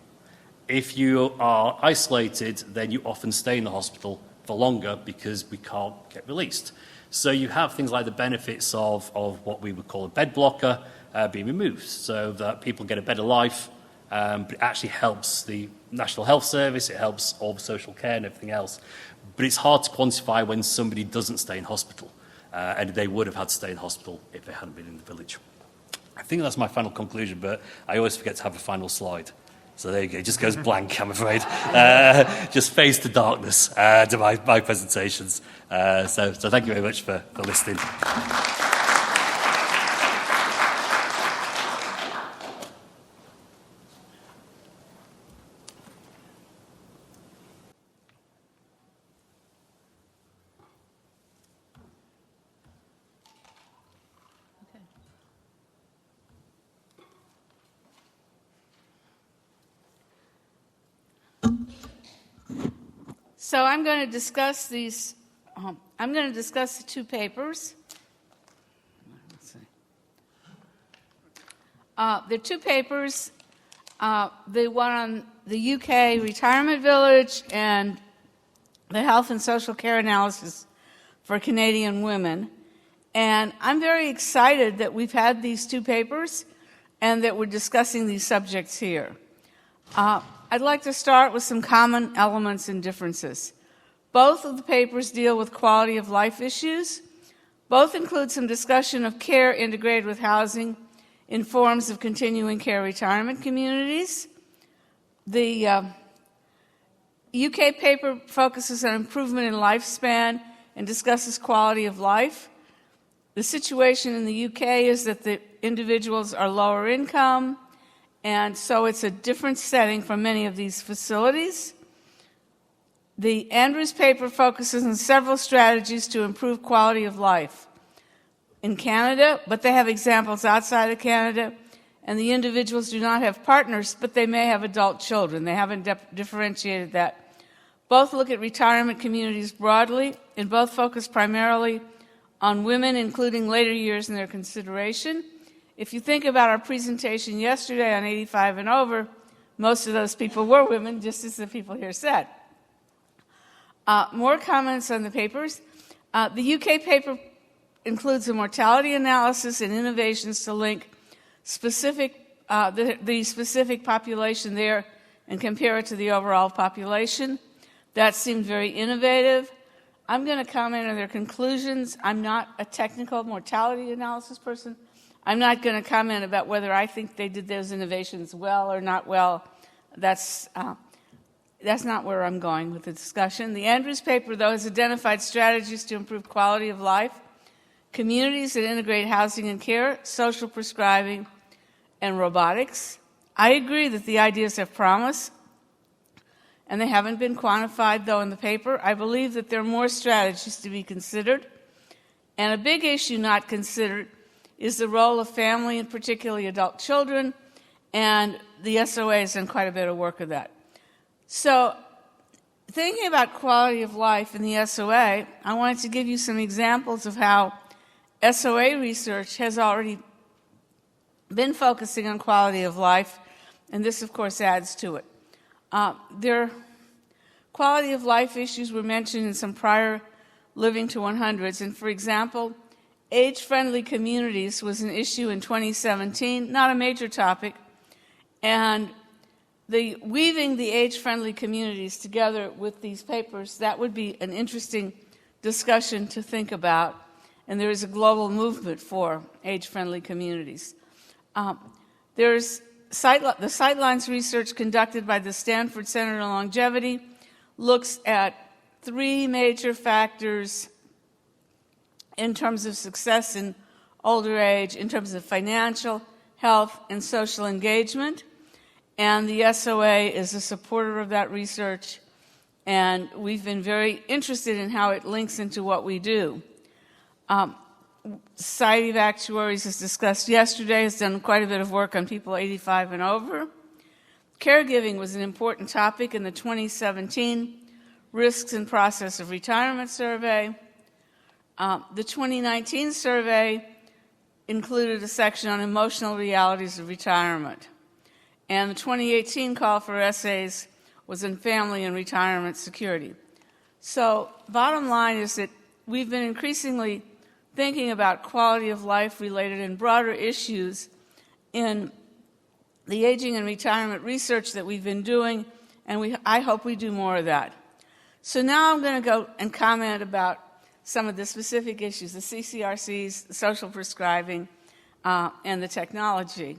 If you are isolated, then you often stay in the hospital for longer because we can't get released. So you have things like the benefits of what we would call a bed blocker being removed, so that people get a better life, but it actually helps the National Health Service, it helps all the social care and everything else. But it's hard to quantify when somebody doesn't stay in hospital, and they would have had to stay in hospital if they hadn't been in the village. I think that's my final conclusion, but I always forget to have a final slide. So there you go, it just goes blank, I'm afraid. Just fades to darkness to my presentations. So thank you very much for listening. So I'm going to discuss these. I'm going to discuss the two papers. Let's see. There are two papers. The one on the UK retirement village and the health and social care analysis for Canadian women. And I'm very excited that we've had these two papers and that we're discussing these subjects here. I'd like to start with some common elements and differences. Both of the papers deal with quality of life issues. Both include some discussion of care integrated with housing in forms of continuing care retirement communities. The UK paper focuses on improvement in lifespan and discusses quality of life. The situation in the UK is that the individuals are lower income, and so it's a different setting for many of these facilities. The Andrews paper focuses on several strategies to improve quality of life in Canada, but they have examples outside of Canada, and the individuals do not have partners, but they may have adult children. They haven't differentiated that. Both look at retirement communities broadly, and both focus primarily on women, including later years in their consideration, If you think about our presentation yesterday on 85 and over, most of those people were women, just as the people here said. More comments on the papers. The UK paper includes a mortality analysis and innovations to link the specific population there and compare it to the overall population. That seemed very innovative. I'm going to comment on their conclusions. I'm not a technical mortality analysis person. I'm not going to comment about whether I think they did those innovations well or not well. That's not where I'm going with the discussion. The Andrews paper, though, has identified strategies to improve quality of life, communities that integrate housing and care, social prescribing, and robotics. I agree that the ideas have promise, and they haven't been quantified, though, in the paper. I believe that there are more strategies to be considered, and a big issue not considered is the role of family, and particularly adult children, and the SOA has done quite a bit of work of that. So, thinking about quality of life in the SOA, I wanted to give you some examples of how SOA research has already been focusing on quality of life, and this, of course, adds to it. Their quality of life issues were mentioned in some prior Living to 100s, and for example, age-friendly communities was an issue in 2017, not a major topic, and weaving the age-friendly communities together with these papers, that would be an interesting discussion to think about, and there is a global movement for age-friendly communities. There's the Sightlines research conducted by the Stanford Center on Longevity looks at 3 major factors in terms of success in older age, in terms of financial, health, and social engagement. And the SOA is a supporter of that research, and we've been very interested in how it links into what we do. Society of Actuaries, as discussed yesterday, has done quite a bit of work on people 85 and over. Caregiving was an important topic in the 2017 Risks and Process of Retirement survey. The 2019 survey included a section on emotional realities of retirement. And the 2018 call for essays was in family and retirement security. So bottom line is that we've been increasingly thinking about quality of life related and broader issues in the aging and retirement research that we've been doing, and I hope we do more of that. So now I'm going to go and comment about some of the specific issues, the CCRCs, the social prescribing, and the technology.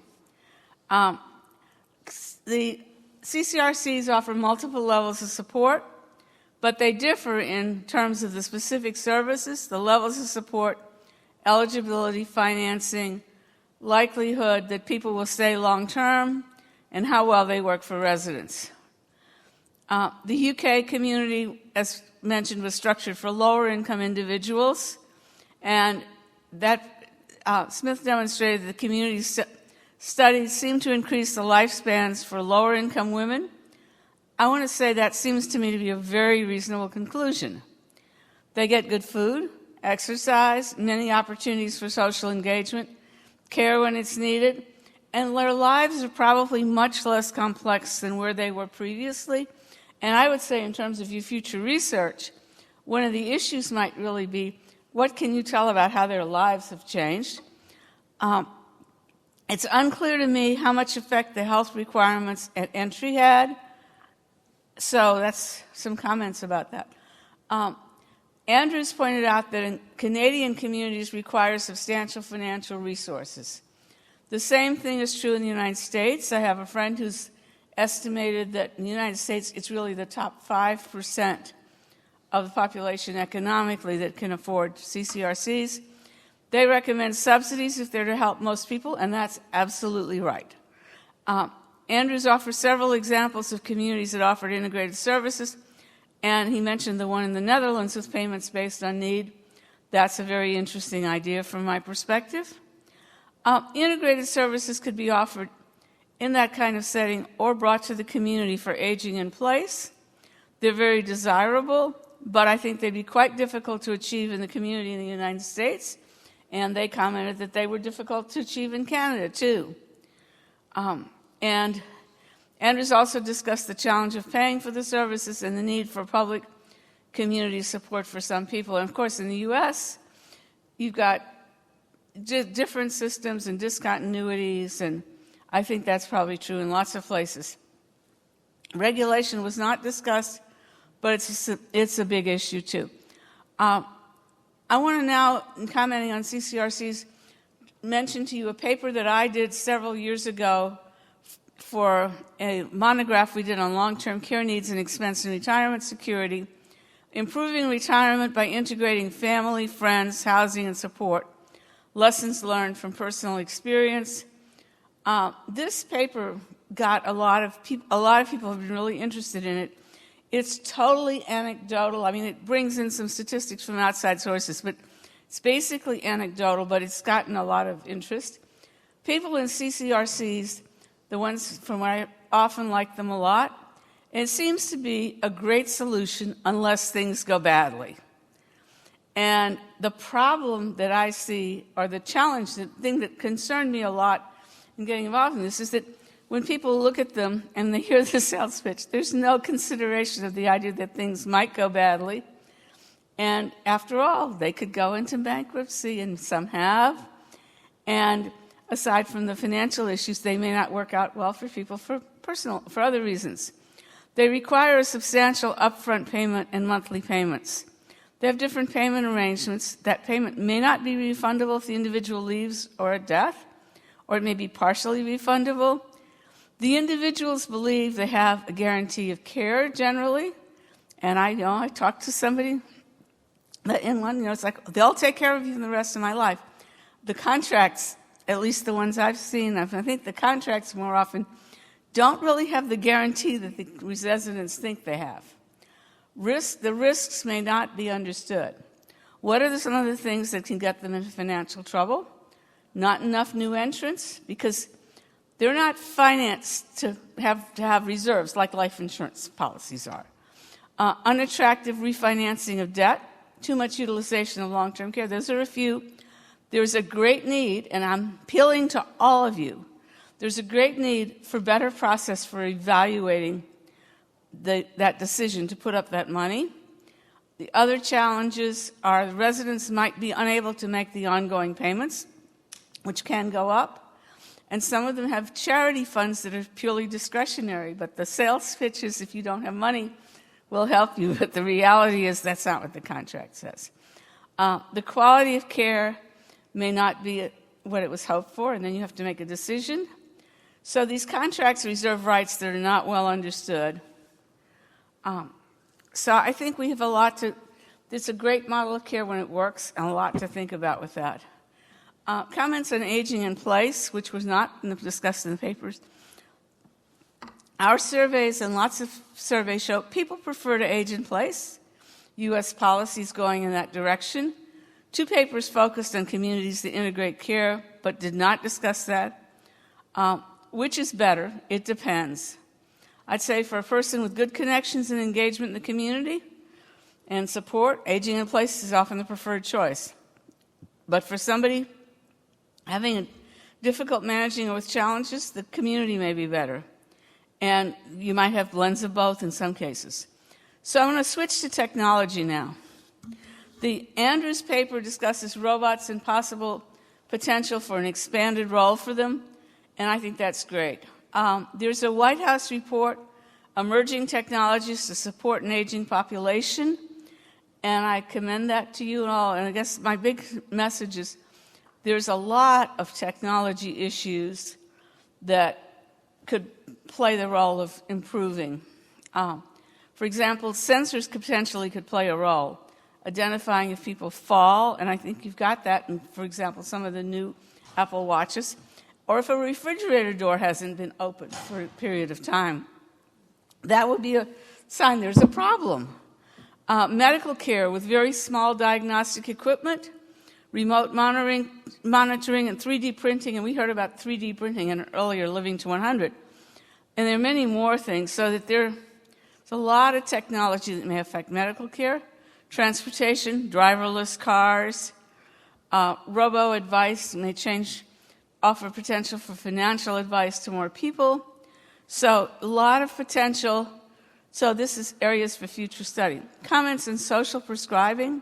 The CCRCs offer multiple levels of support, but they differ in terms of the specific services, the levels of support, eligibility, financing, likelihood that people will stay long-term, and how well they work for residents. The UK community, as mentioned, was structured for lower-income individuals, and that Smith demonstrated that the community studies seem to increase the lifespans for lower-income women. I want to say that seems to me to be a very reasonable conclusion. They get good food, exercise, many opportunities for social engagement, care when it's needed, and their lives are probably much less complex than where they were previously. And I would say in terms of your future research, one of the issues might really be, what can you tell about how their lives have changed? It's unclear to me how much effect the health requirements at entry had. So that's some comments about that. Andrews pointed out that in Canadian communities require substantial financial resources. The same thing is true in the United States. I have a friend who's estimated that in the United States it's really the top 5% of the population economically that can afford CCRCs. They recommend subsidies if they're to help most people, and that's absolutely right. Andrews offers several examples of communities that offered integrated services, and he mentioned the one in the Netherlands with payments based on need. That's a very interesting idea from my perspective. Integrated services could be offered in that kind of setting or brought to the community for aging in place. They're very desirable, but I think they'd be quite difficult to achieve in the community in the United States. and they commented that they were difficult to achieve in Canada, too. And Andrews also discussed the challenge of paying for the services and the need for public community support for some people. And of course, in the U.S., you've got different systems and discontinuities, and I think that's probably true in lots of places. Regulation was not discussed, but it's a big issue, too. I want to now, in commenting on CCRCs, mention to you a paper that I did several years ago for a monograph we did on long-term care needs and expense in retirement security, improving retirement by integrating family, friends, housing, and support, lessons learned from personal experience. This paper got a lot of people have been really interested in it. It's totally anecdotal. I mean, it brings in some statistics from outside sources, but it's basically anecdotal, but it's gotten a lot of interest. People in CCRCs, the ones from where I often like them a lot, and it seems to be a great solution unless things go badly. And the problem that I see, or the challenge, the thing that concerned me a lot in getting involved in this, is that when people look at them and they hear the sales pitch, there's no consideration of the idea that things might go badly. And after all, they could go into bankruptcy, and some have. And aside from the financial issues, they may not work out well for people for other reasons. They require a substantial upfront payment and monthly payments. They have different payment arrangements. That payment may not be refundable if the individual leaves or at death, or it may be partially refundable. The individuals believe they have a guarantee of care generally, and I talked to somebody that in one, it's like, they'll take care of you for the rest of my life. The contracts, at least the ones I've seen, I think the contracts more often don't really have the guarantee that the residents think they have. The risks may not be understood. What are some of the things that can get them into financial trouble? Not enough new entrants, because they're not financed to have reserves like life insurance policies are. Unattractive refinancing of debt, too much utilization of long-term care. Those are a few. There's a great need, and I'm appealing to all of you, there's a great need for better process for evaluating that decision to put up that money. The other challenges are the residents might be unable to make the ongoing payments, which can go up. And some of them have charity funds that are purely discretionary, but the sales pitches, if you don't have money, will help you. But the reality is that's not what the contract says. The quality of care may not be what it was hoped for, and then you have to make a decision. So these contracts reserve rights that are not well understood. So I think we have a lot to, it's a great model of care when it works, and a lot to think about with that. Comments on aging in place, which was not discussed in the papers. Our surveys and lots of surveys show people prefer to age in place. U.S. policy is going in that direction. 2 papers focused on communities that integrate care, but did not discuss that. Which is better? It depends. I'd say for a person with good connections and engagement in the community and support, aging in place is often the preferred choice. But for somebody having a difficult managing or with challenges, the community may be better. And you might have blends of both in some cases. So I'm going to switch to technology now. The Andrews paper discusses robots and possible potential for an expanded role for them, and I think that's great. There's a White House report, Emerging Technologies to Support an Aging Population, and I commend that to you and all. And I guess my big message is there's a lot of technology issues that could play the role of improving. For example, sensors potentially could play a role, identifying if people fall, and I think you've got that in, for example, some of the new Apple Watches, or if a refrigerator door hasn't been opened for a period of time. That would be a sign there's a problem. Medical care with very small diagnostic equipment, remote monitoring and 3D printing, and we heard about 3D printing in an earlier Living to 100. And there are many more things, so that there's a lot of technology that may affect medical care, transportation, driverless cars, Robo-advice may offer potential for financial advice to more people. So a lot of potential. So this is areas for future study. Comments on social prescribing.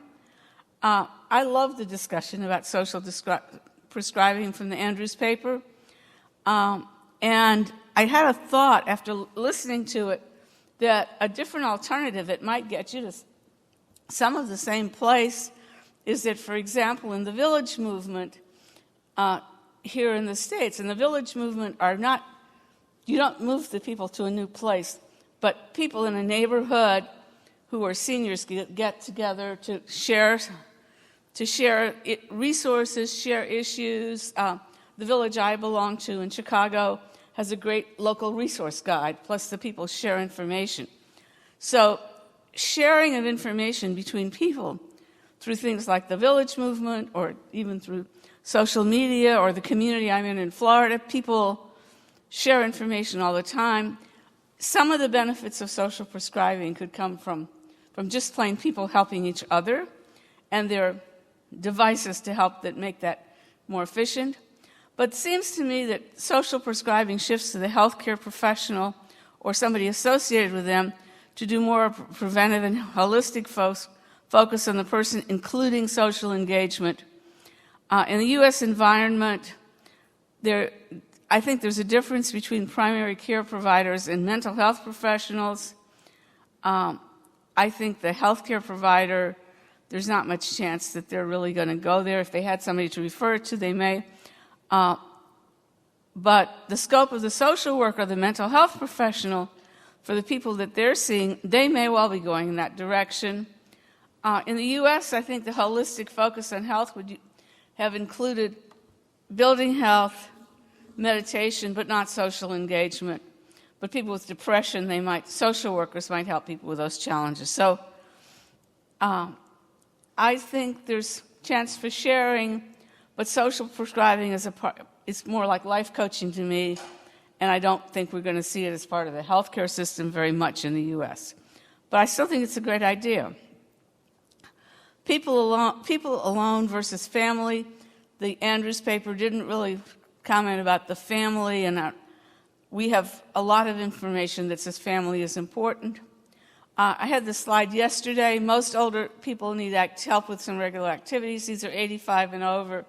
I love the discussion about social prescribing from the Andrews paper. And I had a thought after listening to it that a different alternative that might get you to some of the same place is that, for example, in the village movement here in the States, in the village movement you don't move the people to a new place, but people in a neighborhood who are seniors get together to share resources, share issues. The village I belong to in Chicago has a great local resource guide, plus the people share information. So sharing of information between people through things like the village movement or even through social media or the community I'm in Florida, people share information all the time. Some of the benefits of social prescribing could come from just plain people helping each other, and there are devices to help that make that more efficient. But it seems to me that social prescribing shifts to the healthcare professional or somebody associated with them to do more preventive and holistic focus on the person, including social engagement. In the U.S. environment, I think there's a difference between primary care providers and mental health professionals. I think the healthcare provider, there's not much chance that they're really going to go there. If they had somebody to refer to, they may. But the scope of the social worker, the mental health professional, for the people that they're seeing, they may well be going in that direction. In the U.S., I think the holistic focus on health would have included building health, meditation, but not social engagement. But people with depression, social workers might help people with those challenges. So I think there's chance for sharing, but social prescribing is it's more like life coaching to me, and I don't think we're going to see it as part of the healthcare system very much in the U.S. But I still think it's a great idea. People alone versus family. The Andrews paper didn't really comment about the family, and we have a lot of information that says family is important. I had this slide yesterday. Most older people need help with some regular activities. These are 85 and over.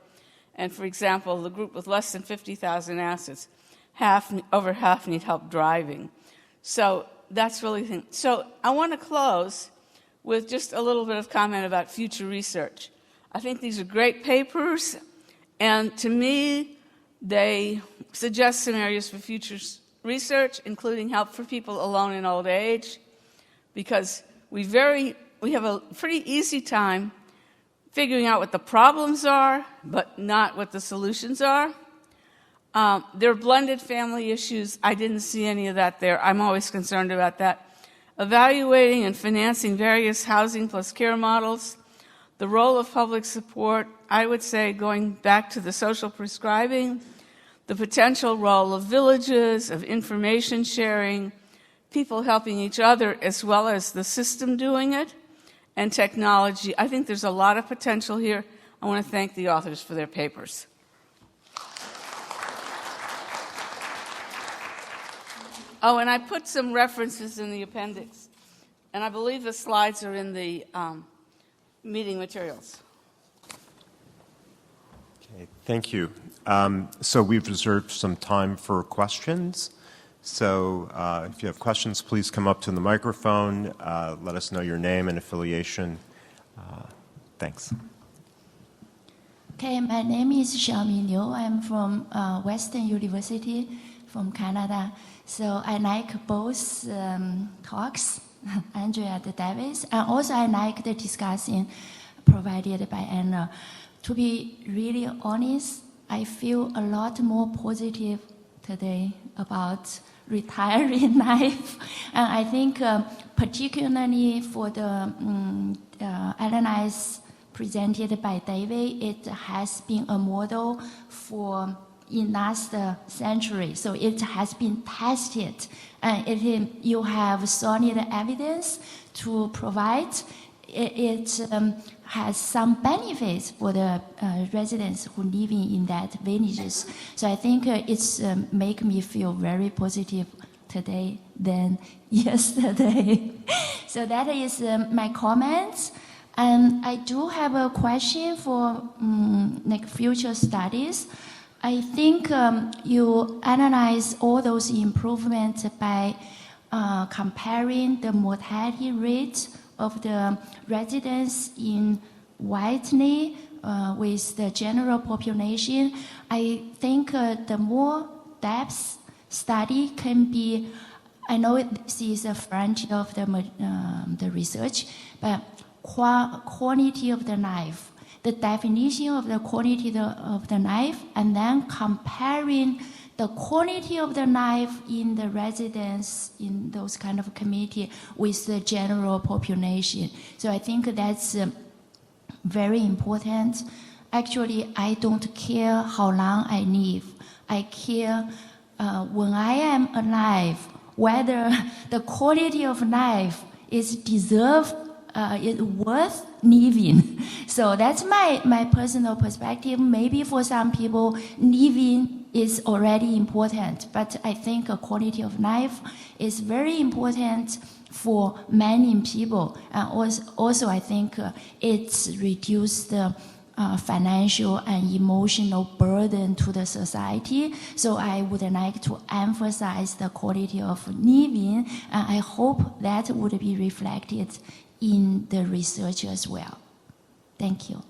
And for example, the group with less than 50,000 assets, over half need help driving. So that's really the thing. So I want to close with just a little bit of comment about future research. I think these are great papers, and to me, they suggest some areas for future research, including help for people alone in old age, because we have a pretty easy time figuring out what the problems are, but not what the solutions are. There are blended family issues. I didn't see any of that there. I'm always concerned about that. Evaluating and financing various housing plus care models. The role of public support, I would say, going back to the social prescribing, the potential role of villages, of information sharing, people helping each other as well as the system doing it, and technology. I think there's a lot of potential here. I want to thank the authors for their papers. Oh, and I put some references in the appendix, and I believe the slides are in the meeting materials. Okay, thank you. So we've reserved some time for questions. So if you have questions, please come up to the microphone. Let us know your name and affiliation. Thanks. Okay, my name is Xiaomi Liu. I'm from Western University from Canada. So I like both talks, Andrea and Davis, and also I like the discussion provided by Anna. To be really honest, I feel a lot more positive today about retiring life. And I think particularly for the analysis presented by David, it has been a model for in last century. So it has been tested, and you have solid evidence to provide, it has some benefits for the residents who living in that villages. So I think it's make me feel very positive today than yesterday. So that is my comments. And I do have a question for like future studies. I think you analyze all those improvements by comparing the mortality rate of the residents in Whiteley with the general population. I think the more depth study can be, I know this is a frontier of the research, but quality of the life, the definition of the quality of the life, and then comparing the quality of the life in the residents in those kind of community with the general population. So I think that's very important. Actually, I don't care how long I live. I care when I am alive, whether the quality of life is deserved, is worth living. So that's my personal perspective. Maybe for some people, living is already important, but I think quality of life is very important for many people. And also I think it's reduced the financial and emotional burden to the society. So I would like to emphasize the quality of living, and I hope that would be reflected in the research as well. Thank you.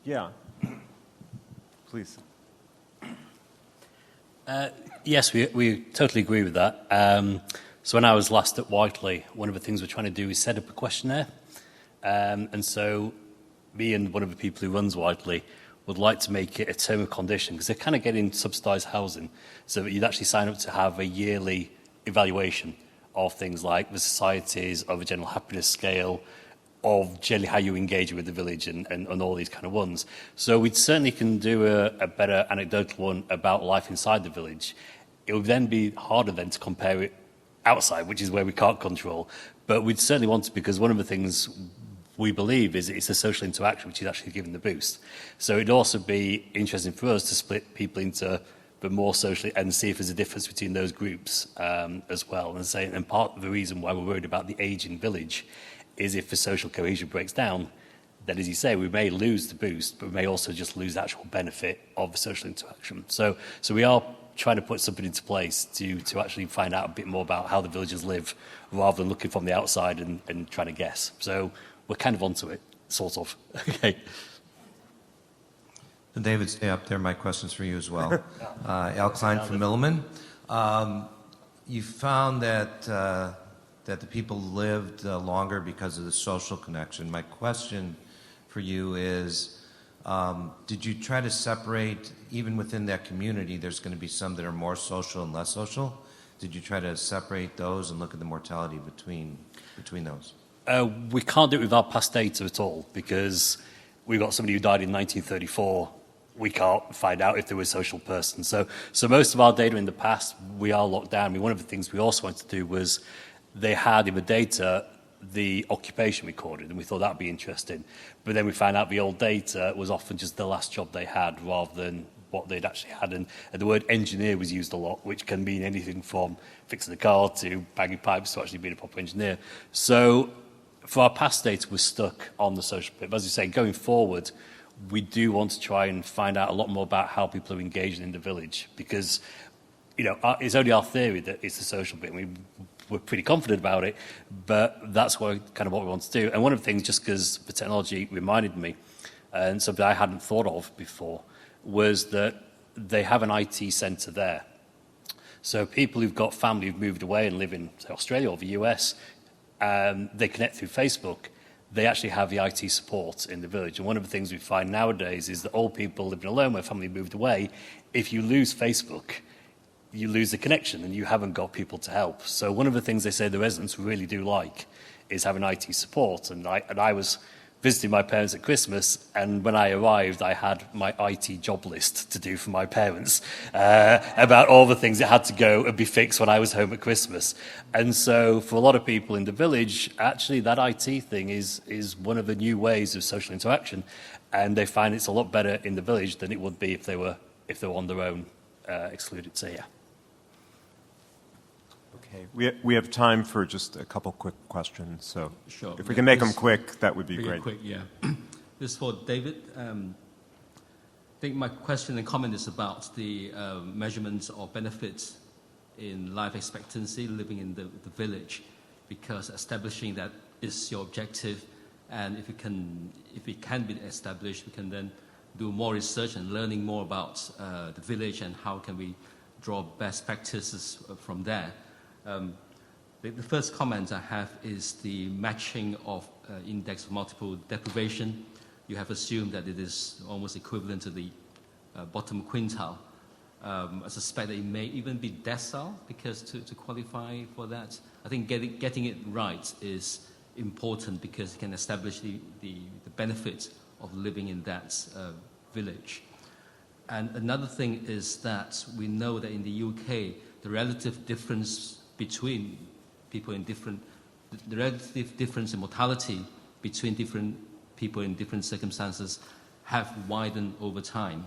Yeah. Please. Yes, we totally agree with that. So when I was last at Whiteley, one of the things we're trying to do is set up a questionnaire. And so me and one of the people who runs Whiteley would like to make it a term of condition, because they're kind of getting subsidised housing, so that you'd actually sign up to have a yearly evaluation of things like the societies, of a general happiness scale, of generally how you engage with the village and all these kind of ones. So we certainly can do a better anecdotal one about life inside the village. It would then be harder then to compare it outside, which is where we can't control. But we'd certainly want to, because one of the things we believe is it's the social interaction which is actually giving the boost. So it'd also be interesting for us to split people into the more socially and see if there's a difference between those groups as well. And part of the reason why we're worried about the ageing village is if the social cohesion breaks down, then, as you say, we may lose the boost, but we may also just lose the actual benefit of the social interaction. So we are trying to put something into place to actually find out a bit more about how the villagers live, rather than looking from the outside and trying to guess. So we're kind of onto it, sort of. Okay. And David, stay up there. My question's for you as well. Al Klein from Milliman. You found that the people lived longer because of the social connection. My question for you is, did you try to separate, even within that community, there's going to be some that are more social and less social? Did you try to separate those and look at the mortality between those? We can't do it with our past data at all, because we've got somebody who died in 1934. We can't find out if they were a social person. So most of our data in the past, we are locked down. I mean, one of the things we also wanted to do was they had in the data the occupation recorded, and we thought that would be interesting. But then we found out the old data was often just the last job they had rather than what they'd actually had. And the word engineer was used a lot, which can mean anything from fixing a car to banging pipes to actually being a proper engineer. So for our past data, we're stuck on the social bit. But as you say, going forward, we do want to try and find out a lot more about how people are engaged in the village, because it's only our theory that it's the social bit. We're pretty confident about it, but that's what we want to do. And one of the things, just because the technology reminded me, and something I hadn't thought of before, was that they have an IT centre there. So people who've got family who've moved away and live in, say, Australia or the US, they connect through Facebook. They actually have the IT support in the village. And one of the things we find nowadays is that old people living alone where family moved away, if you lose Facebook, you lose the connection and you haven't got people to help. So one of the things they say the residents really do like is having IT support. And I was visiting my parents at Christmas, and when I arrived, I had my IT job list to do for my parents about all the things that had to go and be fixed when I was home at Christmas. And so for a lot of people in the village, actually that IT thing is one of the new ways of social interaction, and they find it's a lot better in the village than it would be if they were on their own, excluded. So yeah. Okay, we have time for just a couple quick questions, so Sure. if we can make them quick, that would be Really great. quick, yeah. This is for David. I think my question and comment is about the measurements of benefits in life expectancy living in the village, because establishing that is your objective, and if it can be established, we can then do more research and learning more about the village and how can we draw best practices from there. The first comment I have is the matching of index of multiple deprivation. You have assumed that it is almost equivalent to the bottom quintile. I suspect that it may even be decile, because to qualify for that, I think getting it right is important, because it can establish the benefit of living in that village. And another thing is that we know that in the UK, the relative difference between people in the relative difference in mortality between different people in different circumstances have widened over time.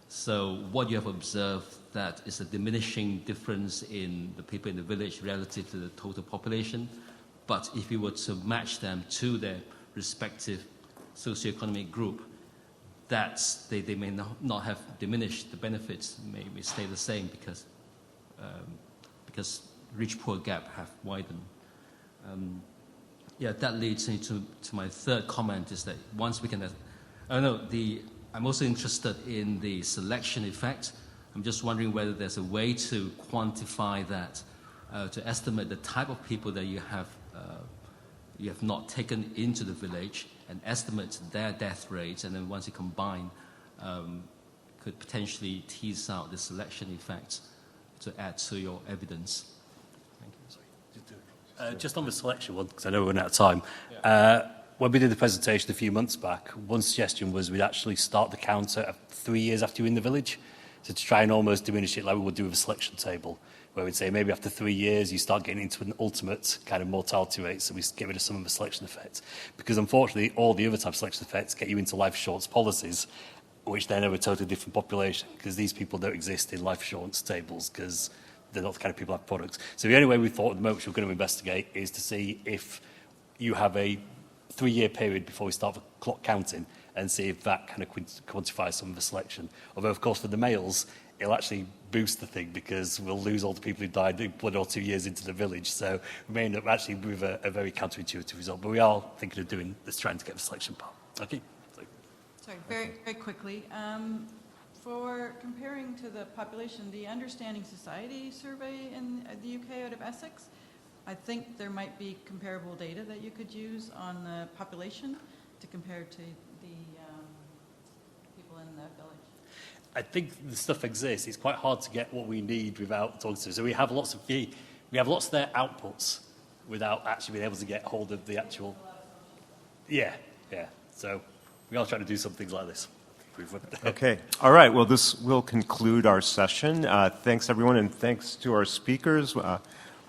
So what you have observed that is a diminishing difference in the people in the village relative to the total population, but if you were to match them to their respective socioeconomic group, that they may not have diminished, the benefits may stay the same, because rich-poor gap have widened. That leads me to my third comment, is that once we can, I'm also interested in the selection effect. I'm just wondering whether there's a way to quantify that, to estimate the type of people that you have not taken into the village, and estimate their death rates, and then once you combine, could potentially tease out the selection effects to add to your evidence. Just on the selection one, because I know we're running out of time. When we did the presentation a few months back, one suggestion was we'd actually start the counter at 3 years after you're in the village, so to try and almost diminish it like we would do with a selection table, where we'd say maybe after 3 years you start getting into an ultimate kind of mortality rate, so we get rid of some of the selection effects. Because unfortunately, all the other type of selection effects get you into life assurance policies, which then are a totally different population, because these people don't exist in life assurance tables, because they're not the kind of people who have products. So the only way we thought at the moment which we're going to investigate is to see if you have a 3-year period before we start the clock counting, and see if that kind of quantifies some of the selection. Although, of course, for the males, it'll actually boost the thing, because we'll lose all the people who died 1 or 2 years into the village. So we may end up actually with a very counterintuitive result. But we are thinking of doing this, trying to get the selection part. Okay. Sorry, very, very quickly. For comparing to the population, the Understanding Society survey in the UK out of Essex, I think there might be comparable data that you could use on the population to compare to the people in the village. I think the stuff exists. It's quite hard to get what we need without talking to them. So we have lots of their outputs without actually being able to get hold of the actual. Yeah. So we are trying to do some things like this. Okay. All right. Well, this will conclude our session. Thanks, everyone, and thanks to our speakers. How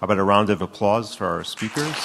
about a round of applause for our speakers?